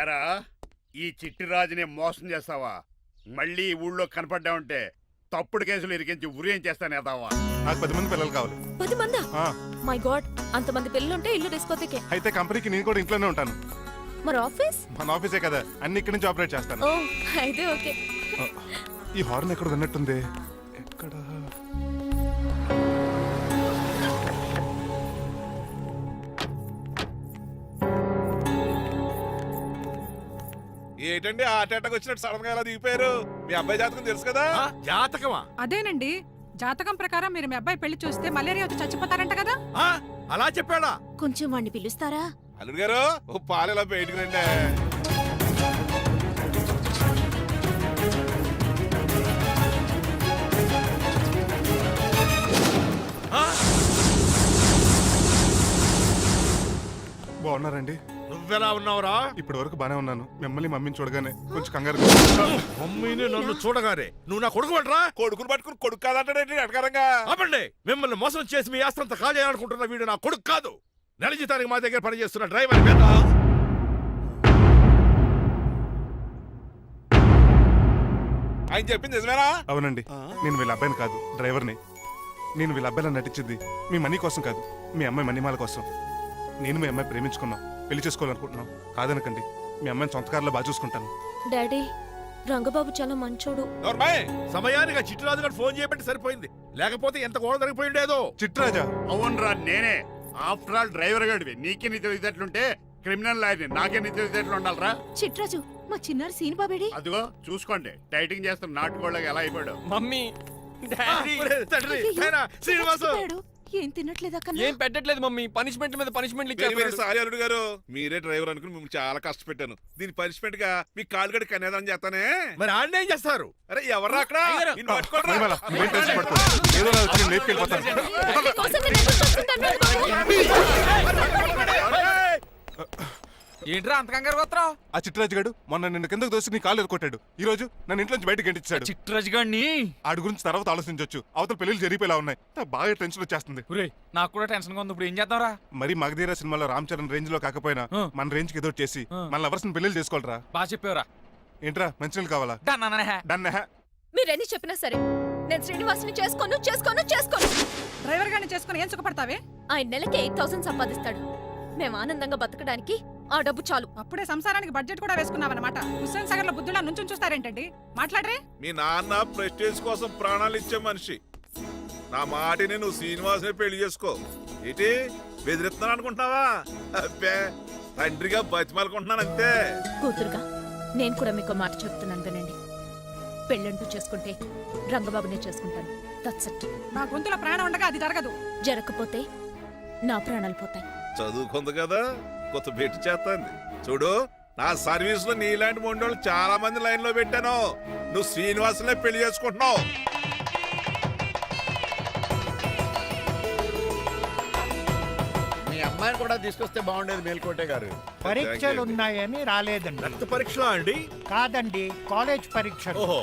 ఏరా, ఈ చిట్టి రాజుని మోసం చేస్తావా? మళ్ళీ ఈ ఊళ్ళో కనపడ్డావంటే తప్పుడు కేసులు ఇరికించి ఉరేం చేస్తాను ఎదావా. నాకు 10 మంది పిల్లలు కావాలి. 10 మందా? ఆ, మై గాడ్, అంతమంది పిల్లలుంటే ఇల్లు డిస్కోతికే. అయితే కంపెనీకి నేను కూడా ఇంట్లోనే ఉంటాను. మరి ఆఫీస్? మన ఆఫీసే కదా, అన్ని ఇక్కడి నుంచి ఆపరేట్ చేస్తాను. ఓ, అయితే ఓకే. ఈ హార్న్ ఎక్కడ విన్నట్టుంది. ఎక్కడ? ఏంటండి ఆ అటాక్ వచ్చినట్టు సడన్ గా ఎలా దిగిపోయారు? మీ అబ్బాయి జాతకం తెలుసు కదా. జాతకమా? అదేనండి, జాతకం ప్రకారం మీరు మీ అబ్బాయి పెళ్లి చూస్తే మలేరియా వచ్చి చచ్చిపోతారంట కదా. అలా చెప్పాడా? కొంచెం వాడిని పిలుస్తారా? అల్లుడు గారు, ఓ పాలు ఎలా బయటికి రండి. బాగున్నారండి? నువ్వెలా ఉన్నావురా? ఇప్పటి వరకు బానే ఉన్నాను. మిమ్మల్ని మమ్మీని చూడగానే కొంచెం కంగారు. మమ్మీని నన్ను చూడగానే నువ్వు నా కొడుకు పడరా? కొడుకుని పట్టుకుని కొడుకు కాదంటాడేంటి అడగారంగా? ఆపండి, మిమ్మల్ని మోసం చేసి మీ ఆస్తంతా కాల్ చేయాలనుకుంటున్న వీడు నా కొడుకు కాదు. నెల జీతానికి మా దగ్గర పనిచేస్తున్న డ్రైవర్. ఆయన చెప్పింది నిజమేనా? అవునండి, నేను వీళ్ళ అబ్బాయిని కాదు, డ్రైవర్ని. నేను వీళ్ళ అబ్బాయిలా నటించింది మీ మనీ కోసం కాదు, మీ అమ్మాయి మణిమాల కోసం. నేను మీ అమ్మాయి ప్రేమించుకున్నాం, పెళ్లి చేసుకోవాలనుకుంటున్నాం. కాదనకండి, మీ అమ్మాయిని సొంత కారులో బాగా చూసుకుంటాను. డాడీ, రంగబాబు చాలా మంచోడు. సమయానికి ఆ చిట్టురాజు గారు ఫోన్ చేయబట్టి సరిపోయింది, లేకపోతే ఎంత గోడ జరిగిపోయిండేదో. చిట్రాజా? అవునరా, నేనే. ఆఫ్టర్ ఆల్ డ్రైవర్ గడివి. నీకే నీ తెలివితేటలుంటే క్రిమినల్ లాయర్ని, నాకే నీ తెలివితేటలు ఉండాలరా. చిట్రాజు, మా చిన్నారి సీన్ బాబేడి. అదిగో చూసుకోండి, టైటింగ్ చేస్తున్న నాటుకోళ్ళగా ఎలా అయిపోయాడు. మమ్మీ తండ్రి నాయనా, శ్రీనివాసు ఏం తినట్లేదా కన్నా? ఏం పెట్టట్లేదు మమ్మీ, పనిష్మెంట్ మీద పనిష్మెంట్ వెరీ వెరీ సారీ అల్లుడు గారు, మీరే డ్రైవర్ అనుకుని మిమ్మల్ని చాలా కష్టపెట్టాను. దీని పనిష్మెంట్ గా మీ కాలు గడి కన్యాదానం చేస్తానే. మరి ఆడిని ఏం చేస్తారు? అరే ఎవర్రా అక్కడ? నిన్ను పట్టుకోరా. పరిమళ, నువ్వేం టెన్షన్ పడుకో. ఏదో నా వచ్చి నేను లేపుకెళ్ళిపోతాను. నీకోసం నేను ఎదురు చూస్తుంటాను బాబు. ఏంట్రా అంత కంగారు పోతున్నావు? ఆ చిట్రాజు గాడు మొన్న నిన్ను కిందకు దోసి నీ కాలు ఎదుకొట్టాడు. ఈ రోజు నన్ను ఇంట్లో నుంచి బయటకు గంటించాడు. చిట్రాజు గారిని ఆడి గురించి తర్వాత ఆలోచించవచ్చు. అవతల పెళ్లిళ్ళు జరిగిపోయేలా ఉన్నాయి. నాకు బాగా టెన్షన్ వచ్చేస్తుంది. నాకు కూడా టెన్షన్ గా ఉంది. ఇప్పుడు ఏం చేద్దాంరా? మరి మగధీర సినిమాలో రామ్ చరణ్ రేంజ్ లో కాకపోయినా మన రేంజ్ కి ఏదో చేసి మన లవర్స్ పెళ్లి చేసుకోవాలరా. బాగా చెప్పేవరా. ఏంట్రా మంచినీళ్ళు కావాలా? డన్. మీరెన్ని చెప్పినా సరే నేను శ్రీనివాసుని చేసుకోను. డ్రైవర్ గారిని చేసుకుని ఏం సుఖపడతావే? ఆయన నెలకి 8,000 సంపాదిస్తాడు. మేము ఆనందంగా బతకడానికి ఆ డబ్బు చాలు. అప్పుడే సంసారానికి బడ్జెట్ కూడా వేసుకున్నావన్నమాట. హుస్సేన్ సాగర్ లో బుద్ధులా నుంచుని చూస్తారేంటండి? మాట్లాడరే. మీ నాన్న ప్రెస్టేజ్ కోసం ప్రాణాలు ఇచ్చే మనిషి. నా మాటిని నువ్వు శ్రీనివాసుని పెళ్లి చేసుకో. ఏంటి బెదిరిస్తున్నాను అనుకుంటున్నావా? అబ్బే తండ్రిగా బతిమాలకుంటున్నాను అంతే. కూతురుగా నేను కూడా మీకు మాట చెప్తున్నాను వినండి. పెళ్ళంటూ చేసుకుంటే రంగబాబునే చేసుకుంటాను. That's it. నా గొంతులో ప్రాణం ఉండగా అది జరగదు. జరగకపోతే నా ప్రాణాలు పోతాయి. చదువుకుంది కదా, కొత్త బెట్టి చేస్తాంది. చూడు, నా సర్వీస్ లో నీలాంటి మొండోళ్ళు చాలా మంది లైన్ లో పెట్టాను. నువ్వు శ్రీనివాసునే పెళ్లి చేసుకుంటున్నావు. మీ అమ్మాయిని కూడా తీసుకొస్తే బాగుండేది మేల్కోటే గారు. పరీక్షలు ఉన్నాయని రాలేదండి. రక్త పరీక్షలా అండి? కాదండి, కాలేజ్ పరీక్ష. ఓహో,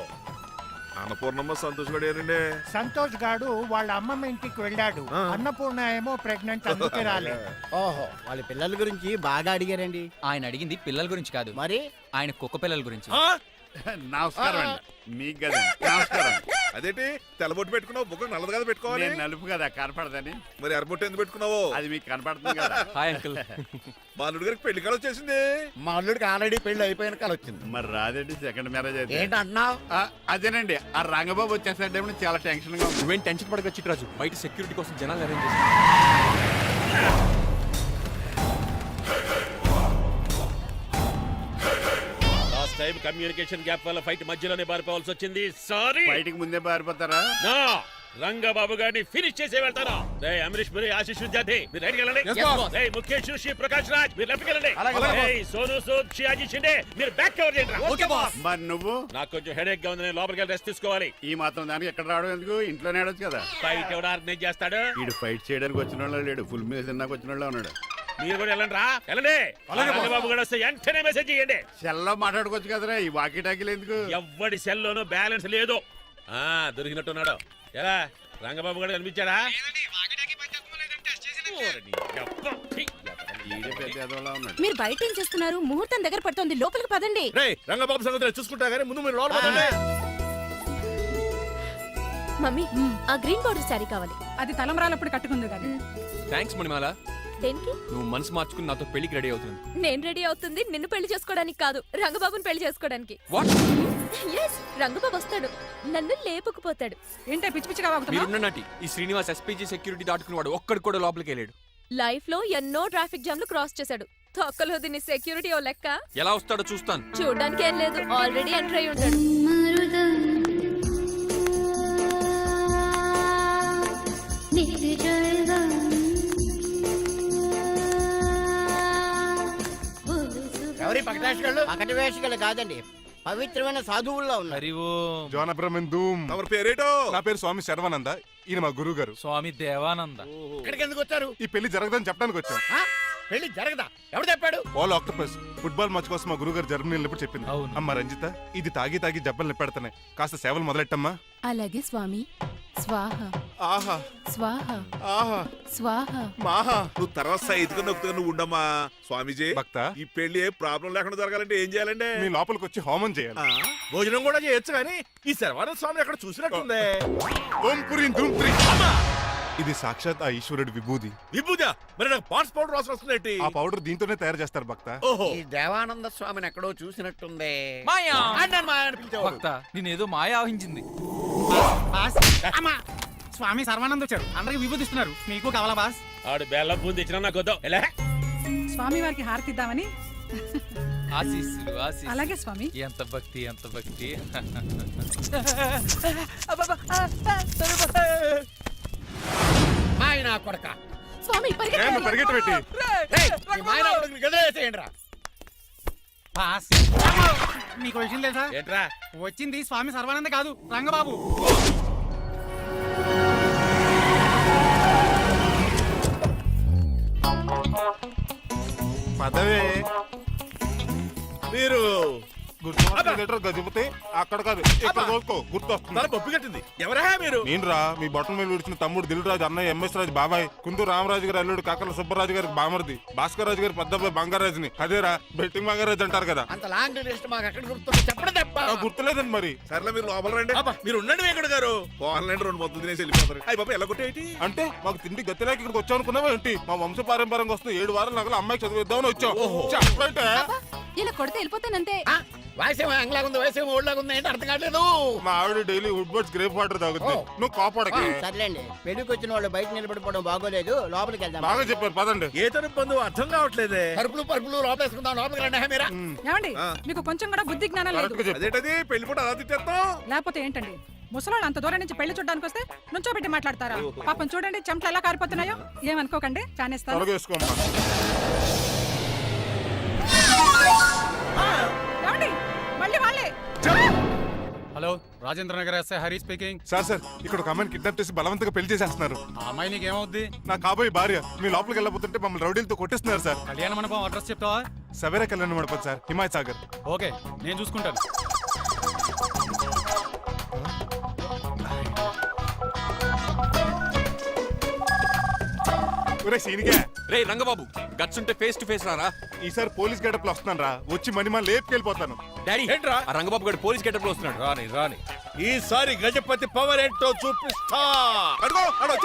అన్నపూర్ణమ్మ సంతోష్ గడియారండి. సంతోష్ గాడు వాళ్ళ అమ్మమ్మ ఇంటికి వెళ్ళాడు. అన్నపూర్ణ ఏమో ప్రెగ్నెంట్, అందుకే రాలేదు. ఓహో, వాళ్ళ పిల్లల గురించి బాగా అడిగారండి. ఆయన అడిగింది పిల్లల గురించి కాదు, మరి ఆయన కుక్క పిల్లల గురించి. నమస్కారం అండి. మీకు కదా నమస్కారం. అదేంటి తెల్లబొట్టు పెట్టుకున్నావు? బుగ్గ నల్లది కదా పెట్టుకోవాలి. నేను నలుపు కదా కనపడదని. మరి ఎర్రబొట్టు ఎందుకు పెట్టుకున్నావు? అది మీకు కనపడుతుంది కదా. Hi uncle. మా అల్లుడు గారికి పెళ్లి కాలం వచ్చేసింది. మా అల్లుడికి ఆల్రెడీ పెళ్లి అయిపోయిన కాలం వచ్చింది. మరి రాదండి సెకండ్ మ్యారేజ్ అయితే. ఏంటంటున్నావు? అదేనండి, ఆ రంగబాబు వచ్చేసరికి చాలా టెన్షన్ గా ఉంది. నువ్వేం టెన్షన్ పడక చిట్రాజు, బయట సెక్యూరిటీ కోసం జనాలు అరేంజ్ చేసి. టైం కమ్యూనికేషన్ గ్యాప్ వల్ల ఫైట్ మధ్యలోనే పారిపోవాల్సి వచ్చింది. సారీ. బయటికి ముందే పారిపోతారా? నా రంగబాబు గారిని ఫినిష్ చేసే వెళ్తారా? రే అమరీష్ పురి, ఆశీష్ విద్యార్థి మీరు రైట్కి వెళ్ళండి. రే ముఖేష్ శ్రీ ప్రకాష్ రాజ్ మీరు లెఫ్ట్కి వెళ్ళండి. రే సోను సూద్ షియాజీ షిండే మీరు బ్యాక్ కవర్ చేయండి. మరి నువ్వు? నాకు కొంచెం హెడేక్ గా ఉంది, నేను లోపలికి వెళ్ళి రెస్ట్ తీసుకోవాలి. ఈ మాత్రం దానికి ఎక్కడ రావడం ఎందుకు? ఇంట్లోనే ఆడొచ్చు కదా. ఫైట్ ఎవడు ఆర్గనైజ్ చేస్తాడు? వీడు ఫైట్ చేయడానికి వచ్చిన వాళ్ళు లేడు, ఫుల్ మీద తిన్నాక వచ్చిన వాళ్ళు ఉన్నాడు. మీరు కూడా వెళ్ళండి రా, వెళ్ళండి. రంగబాబు గారు వస్తే వెంటనే మెసేజ్ చేయండి. సెల్లో మాట్లాడుకోవచ్చు కదరా, ఈ వాకీ టాకీలు ఎందుకు? ఎవ్వడి సెల్లోనూ బ్యాలెన్స్ లేదు. దొరికినట్టున్నాడు. ఎలా రంగబాబు గారు కనిపించాడా? మీరు బయట ఏం చేస్తున్నారు? ముహూర్తం దగ్గర పడుతోంది, లోపలికి పదండి. రే రంగబాబు సంగతి చూసుకుంటా గానీ ముందు మీరు లోపల. మమ్మీ ఆ గ్రీన్ పౌడర్ శారీ కావాలి. అది తలంబ్రాలప్పుడు కట్టుకుంది కానీ. థ్యాంక్స్ మణిమాల. దేనికి? నువ్వు మనసు మార్చుకుని నాతో పెళ్లికి రెడీ అవుతుంది. నేను రెడీ అవుతుంది నిన్ను పెళ్లి చేసుకోవడానికి కాదు, రంగబాబుని పెళ్లి చేసుకోవడానికి. వాట్? yes రంగబాబు వస్తాడు, నన్ను లేపుకుపోతాడు. ఏంటే పిచ్చి పిచ్చిగా వాగుతున్నావు? మీరున్న నాటి ఈ శ్రీనివాస్ ఎస్పీజీ సెక్యూరిటీ దాటుకుని వాడు ఒక్కడు కూడా లోపలికి వెళ్ళాడు. లైఫ్ లో ఎన్నో ట్రాఫిక్ జామ్లు క్రాస్ చేశాడు. తొక్కలో దీన్ని సెక్యూరిటీ ఓ లెక్క. ఎలా వస్తాడో చూస్తాను. చూడడానికి ఏం లేదు, ఆల్రెడీ ఎంటర్ అయి ఉంటాడు. ఎవరి పకటేషగాళ్ళు? పకటవేషగాళ్ళు కాదండి, పవిత్రమైన సాధువుల్లో ఉన్నారు. హరి ఓం. జోన బ్రహ్మన్ ఎవరి పేరేటో? నా పేరు స్వామి శర్వానంద. ఈయన మా గురువు గారు స్వామి దేవానంద. ఇక్కడికి ఎందుకు వచ్చారు? ఈ పెళ్లి జరగదని చెప్పడానికి వచ్చాం. పెళ్లి జరగదా? ఎవడు చెప్పాడు? వాల్ ఆక్టోపస్ ఫుట్బాల్ మ్యాచ్ కోసం మా గురువు గారు జర్మనీ వెళ్ళినప్పుడు చెప్పింది. అవును. అమ్మ రంజిత, ఇది తాగి తాగి జబ్బలు నిప్పెడతానే, కాస్త సేవలు మొదలెట్టమ్మా. అలాగే స్వామి. స్వాహ ఆహా స్వాహ ఆహా స్వాహ. మాహా, నువ్వు తర్వాత సైతుగా నొక్కుతా నువ్వు ఉండమ్మా. స్వామీజీ, భక్త, ఈ పెళ్లి ఏ ప్రాబ్లం లేకుండా జరగాలంటే ఏం చేయాలండి? మీ లోపలికి వచ్చి హోమం చేయాలి. భోజనం కూడా చేయొచ్చు కానీ ఈ శర్వానంద స్వామి ఎక్కడ చూసినట్టుంది. ఓం పురీం ధూమ్ త్రీ. ఇది సాక్షాత్ ఆ ఈశ్వరుడి విభూది. విభూదా? మరి నాకు పాట్స్ పౌడర్ వాసన వస్తుందేంటి? ఆ పౌడర్ దీంతోనే తయారు చేస్తారు భక్త. ఓహో, ఈ దేవానంద స్వామిని ఎక్కడో చూసినట్టుంది. మాయా. ఆండాను మాయా అని పిలిచావు. భక్త నేనేదో మాయ ఆవహించింది. స్వామి సర్వానంద్ వచ్చాడు, అందరికి విభూతిస్తున్నారు. మీకు కావాలా బాస్? ఆడు బెల్లం పూంది ఇచ్చినా నాకు వద్దు. ఎలా? స్వామి వారికి హారతి ఇద్దామని. ఆశీస్సులు ఆశీస్సులు. అలాగే స్వామి. ఎంత భక్తి ఎంత భక్తి. మాయనా కొడక స్వామి పరిగెట్టబెట్టి మాయనా కొడుకుని గదిలేసేయండి రా. పాస్. మీకు విషయం తెలుసా? ఏంట్రా? వచ్చింది స్వామి సర్వానంద కాదు, రంగబాబు. పదవే మీరు గజపతి అక్కడ కాదు ఇక్కడ తోలుకో, గుర్తొస్తుంది. తల పప్పు కట్టింది. ఎవరా మీరు? నేనురా మీ బొట్టల మీద విడిచిన తమ్ముడు దిల్ రాజు, అన్నయ్య ఎంఎస్ రాజు బాబాయ్, కుందూరు రామరాజు గారి అల్లుడు కాకల సుబ్బరాజు గారికి బామర్ది, భాస్కర్ రాజు గారి పెద్దబ్బాయి బంగారాజుని. అదేరా బెట్టింగ్ బంగారాజు అంటారు కదా. అంత లాంగ్ లిస్ట్ మాకు ఎక్కడ గుర్తుంది చెప్పడం తప్ప. గుర్తులేదండి మరి. సర్లే మీరు లోపల రండి. మీరు ఉండండి వెంకట గారు. ఆన్లైన్ 2 మొత్తం తినేసి వెళ్ళిపోతారు. అయ్యి బాబా ఎలా కొట్టేటి అంటే మాకు తిండి గతిలేక ఇక్కడికి వచ్చాం అనుకున్నావా ఏంటి? మా వంశ పారంపర్యంగా వస్తూ 7 వారాలు నగలు అమ్మాయికి చదివిద్దామని వచ్చాం. చెప్పంటే ఇలా కొడితే వెళ్ళిపోతానంతే. వయసేమో ఎంగ్లాగా ఉంది, వయసేమో ఓళ్ళగా ఉంది, ఏంటి అర్థం కావట్లేదు. మా ఆవిడ daily Woodward's gripe water తాగుతుంది. నువ్వు కాపాడకి. సర్లేండి, పెళ్లికి వచ్చిన వాళ్ళు బయట నిలబడిపోవడం బాగోలేదు, లోపలికి వెళ్దాం. బాగా చెప్పారు పదండి. ఏ తరపు బంధువు అర్థం కావట్లేదే. పరుపులు పరుపులు లోపలేసుకుందాం, లోపలికి రండి. మీరా ఏమండి మీకు కొంచెం కూడా బుద్ధి జ్ఞానం లేదు. కరెక్ట్గా చెప్పు. అదేంటది పెళ్లి పూట అలా తిట్టేస్తాం? లేకపోతే ఏంటండి, ముసలాళ్ళు అంత దూరం నుంచి పెళ్లి చూడడానికి వస్తే నుంచోబెట్టి మాట్లాడతారా? పాపం చూడండి చెమటలు ఎలా కారిపోతున్నాయో. ఏమనుకోకండి, ఫ్యాన్ ఇస్తాను. త్వరగా వేసుకోమ్మా. ఏమండి మళ్ళీ వాళ్ళే. Hello, Rajendra Nagar SI Hari speaking. Sir ఇక్కడ ఒక అమ్మాయిని కిడ్నాప్ చేసి బలవంతంగా పెళ్లి చేసేస్తున్నారు. ఆ అమ్మాయి నీకు ఏమవుద్ది? నా కాబోయే భార్య. మీ లోపలికి వెళ్ళబోతుంటే మమ్మల్ని రౌడీలతో కొట్టిస్తున్నారు సార్. కళ్యాణ మండపం అడ్రస్ చెప్తావా? సవేరా కళ్యాణ మండపం సార్, హిమాయత్ సాగర్. ఓకే, నేను చూసుకుంటాను. రే రంగబాబు, గట్స్ ఉంటే ఫేస్ టు ఫేస్ రారా. ఈసారి పోలీస్ గెటప్ లో వస్తున్నాను రా. వచ్చి మణిమా లేపుకెళ్ళిపోతాను. డాడీ ఏంట్రా? ఆ రంగబాబు గారు పోలీస్ గెటప్ లో వస్తున్నాడు. రాని రాని ఈసారి గజపతి పవర్ ఏంటో చూపిస్తా. అడుగో అడో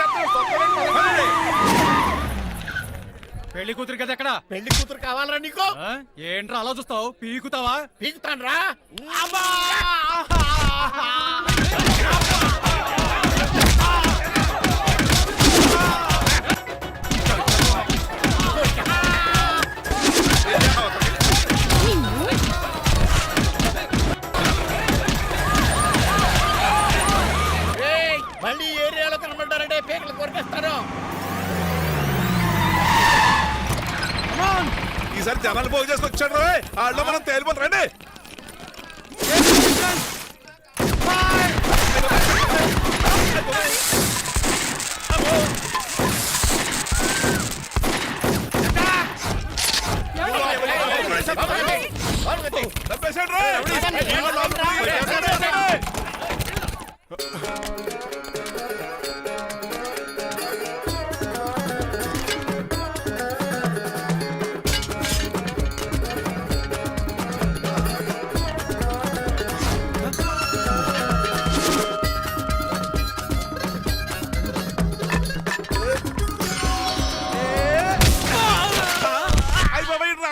పెళ్లి కూతురు కదా ఎక్కడ? పెళ్లి కూతురు కావాలరా నీకు? ఆ? ఏంట్రా అలా చూస్తావు? పీకుతావా? పీకుతాను రా. మళ్ళీ ఏరియాలో కనబడ్డారంటే పేకలు కొరికేస్తారు. ఈసారి జనాలు పోగు చేసుకొచ్చాడు. వాళ్ళు మనం తేలిపోతారండి.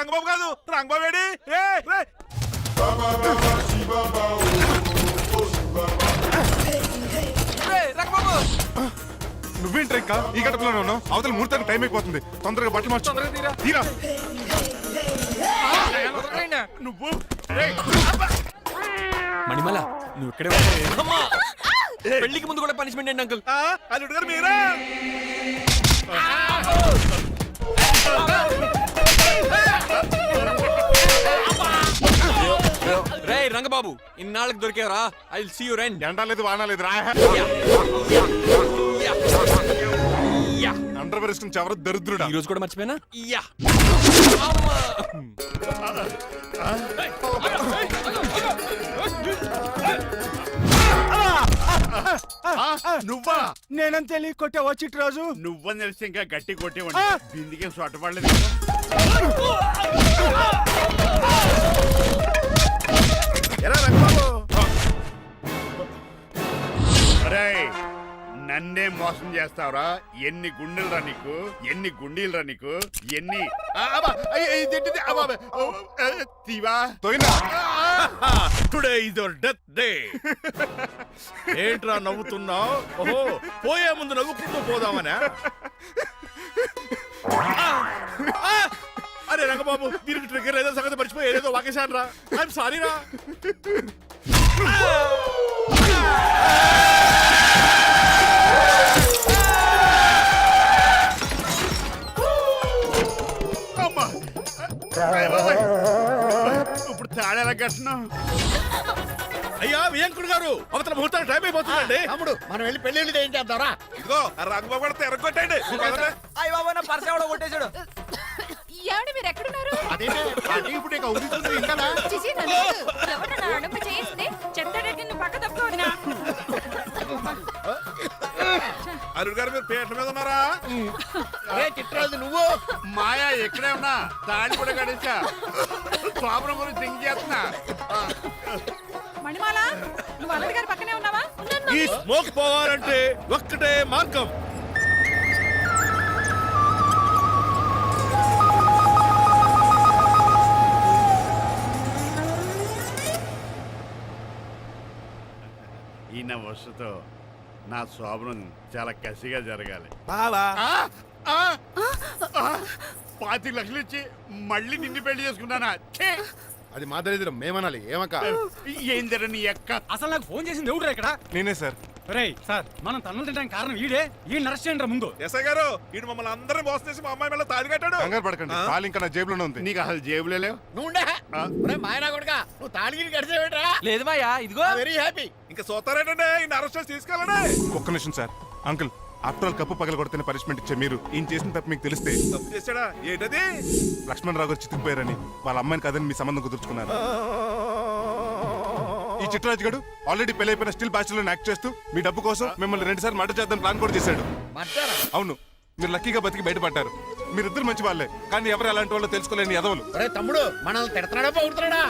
రంగబాబు కాదు, రంగబాబు ఏడి? నువ్వేంటి ఇంకా ఈ గడపలోనే ఉన్నావు? అవతల ముహూర్తానికి టైం అయిపోతుంది. తొందరగా బట్టలు మార్చు. తీరా. నువ్వు మణిమల నువ్వు ఇక్కడే ఉన్నావు. పెళ్లికి ముందు కూడా పనిష్మెంట్ ఏంటి అంకుల్? అల్లుడు గారు మీరా? రే రంగబాబు, ఇన్నాళ్ళకి దొరికేవరా. ఐ విల్ సీ యు రెండ్. ఎండా లేదు వానా లేదు రా. అండర్ వేసుకుని చెవర దరిద్రుడా. ఈ రోజు కూడా మర్చిపోయినా. నువ్వా? నేనని తెలియ కొట్టే వచ్చి రోజు నువ్వని తెలిసి ఇంకా గట్టి కొట్టేవాడి. బిందికి సొట్టపడలేదు. ఎలా రంగబాబు? అరేయ్, నన్నే మోసం చేస్తావురా? ఎన్ని గుండెలు రా నీకు, ఎన్ని గుండీలు రా నీకు, ఎన్ని తీవా. Today is your death day. ఏంట్రా నవ్వుతున్నావు? ఓహో, పోయే ముందు నవ్వుకుంటూ పోదామనా? అరే రంగబాబు, దీనికి ట్రిగ్గర్ ఏదో సంగతి మర్చిపోయి ఏదో వాకే చేశాను రా. ఐఎమ్ సారీ రా. అమ్మా. ఇప్పుడు తాళేలా కట్టినా అయ్యా వియంకుడు గారు, అవతల ముహూర్తానికి టైం అయిపోతుందండి. తమ్ముడు మనం వెళ్ళి పెళ్లి ఏం చేద్దాంరా? ఇదిగో ఆ రంగబాబు కూడా ఎరగొట్టండి. అయ్య బాబా నా పర్స్ ఎవడో కొట్టేశాడు. ఏమండి మీరు ఎక్కడున్నారు? అదేంటి పార్టీ ఇప్పుడు ఇక ఊరుతుంది ఇంకా చిచి, నన్ను వద్దు. ఎవరు నా నడుము చేసింది? చెప్తాడంటే నువ్వు పక్క తప్పుకోవద్దునా? అరుణ్ గారు మీరు పేట్ల మీద ఉన్నారా? అరే చిట్రాజు నువ్వు మాయా ఎక్కడే ఉన్నా తాళి కూడా కడేసా. ప్రాబ్లం గురించి థింక్ చేస్తున్నా. మణిమాల నువ్వు అల్లుడి గారి పక్కనే ఉన్నావా? ఈ స్మోక్ పోవాలంటే ఒక్కటే మార్గం. ఈయన వస్తుతో నా శోభనం చాలా కసిగా జరగాలి. బావా 25 లక్షలు ఇచ్చి మళ్ళీ నిన్ను పెళ్లి చేసుకున్నానా? ఛే! అది మా దరిద్రం, మేమనాలి. ఏమక్క ఏం జరని ఎక్క. అసలు నాకు ఫోన్ చేసింది ఎవడు ఇక్కడ? నేనే సార్. రేయ్ సార్, మనం తన్నులు తినడానికి కారణం ఈడే. ఈ నర్స్ చేయండి ముందు. ఎస్ఐ గారు వీడు మమ్మల్ని అందరినీ మోసం చేసి మా అమ్మాయి మీద తాళి కట్టాడు. కంగారు పడకండి, తాళి ఇంకా నా జేబులోనే ఉంది. నీకు అసలు జేబులే లేవు. నువ్వు మాయనా కొడుకా, నువ్వు తాళిగిరి కడిచేవేట్రా? లేదు మాయా, ఇదిగో. Very happy. ఇంకా సోతారేటండి ఈయన అరెస్ట్ చేసి తీసుకెళ్ళండి. ఒక్క నిమిషం sir. Uncle, after all cup పగల కొడితేనే పనిష్మెంట్ ఇచ్చే మీరు ఈయన చేసిన తప్పు మీకు తెలిస్తే తప్పు చేశాడా ఏంటది? లక్ష్మణరావు గారు చితికిపోయారని వాళ్ళ అమ్మాయిని కాదని మీ సంబంధం కుదుర్చుకున్నారు. ఈ చిట్రాజు గడు ఆల్రెడీ పెళ్ళైపోయిన స్టిల్ బ్యాచులర్ యాక్ట్ చేస్తూ మీ డబ్బు కోసం మిమ్మల్ని 2 సార్లు మర్డర్ చేద్దాం ప్లాన్ కూడా చేశాడు. అవును, మీరు లక్కీగా బతికి బయటపడ్డారు. మీరిద్దరు మంచి వాళ్ళే, కానీ ఎవరు ఎలాంటి వాళ్ళు తెలుసుకోలేని ఎదవలు. అరే తమ్ముడు మనల్ని తిడతాడా పోగుతున్నాడా?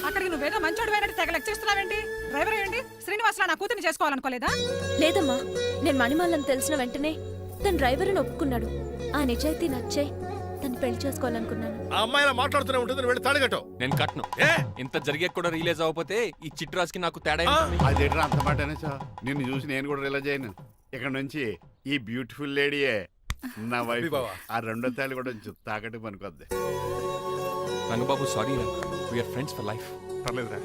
అక్కడికి నువ్వేదో మంచోడు వేరే తెగ లెక్క చేస్తున్నావేంటి? డ్రైవర్ ఏంటి? శ్రీనివాసరావు నా కూతుర్ని చేసుకోవాలనుకోలేదా? లేదమ్మా, నేను మణిమాలని తెలిసిన వెంటనే తన డ్రైవర్ అని ఒప్పుకున్నాడు. ఆ నిజాయితీ నచ్చే తను పెళ్లి చేసుకోవాలనుకున్నాను. ఆ అమ్మాయిలా మాట్లాడుతూనే ఉంటుంది, వెళ్ళి తాళి కట్టు. నేను కట్ను. ఇంత జరిగే కూడా రిలీజ్ అవ్వకపోతే ఈ చిట్రాజ్కి నాకు తేడా ఏంటి? అదేంట్రా అంత మాట అనేసా? నిన్ను చూసి నేను కూడా రిలైజ్ అయ్యాను. ఇక్కడ నుంచి ఈ బ్యూటిఫుల్ లేడీయే నా వైఫ్. ఆ 2వ తాళి కూడా తాకట్టు పనికొద్ది. రంగబాబు సారీ రా, వీఆర్ ఫ్రెండ్స్ ఫర్ లైఫ్. పర్లేదురా.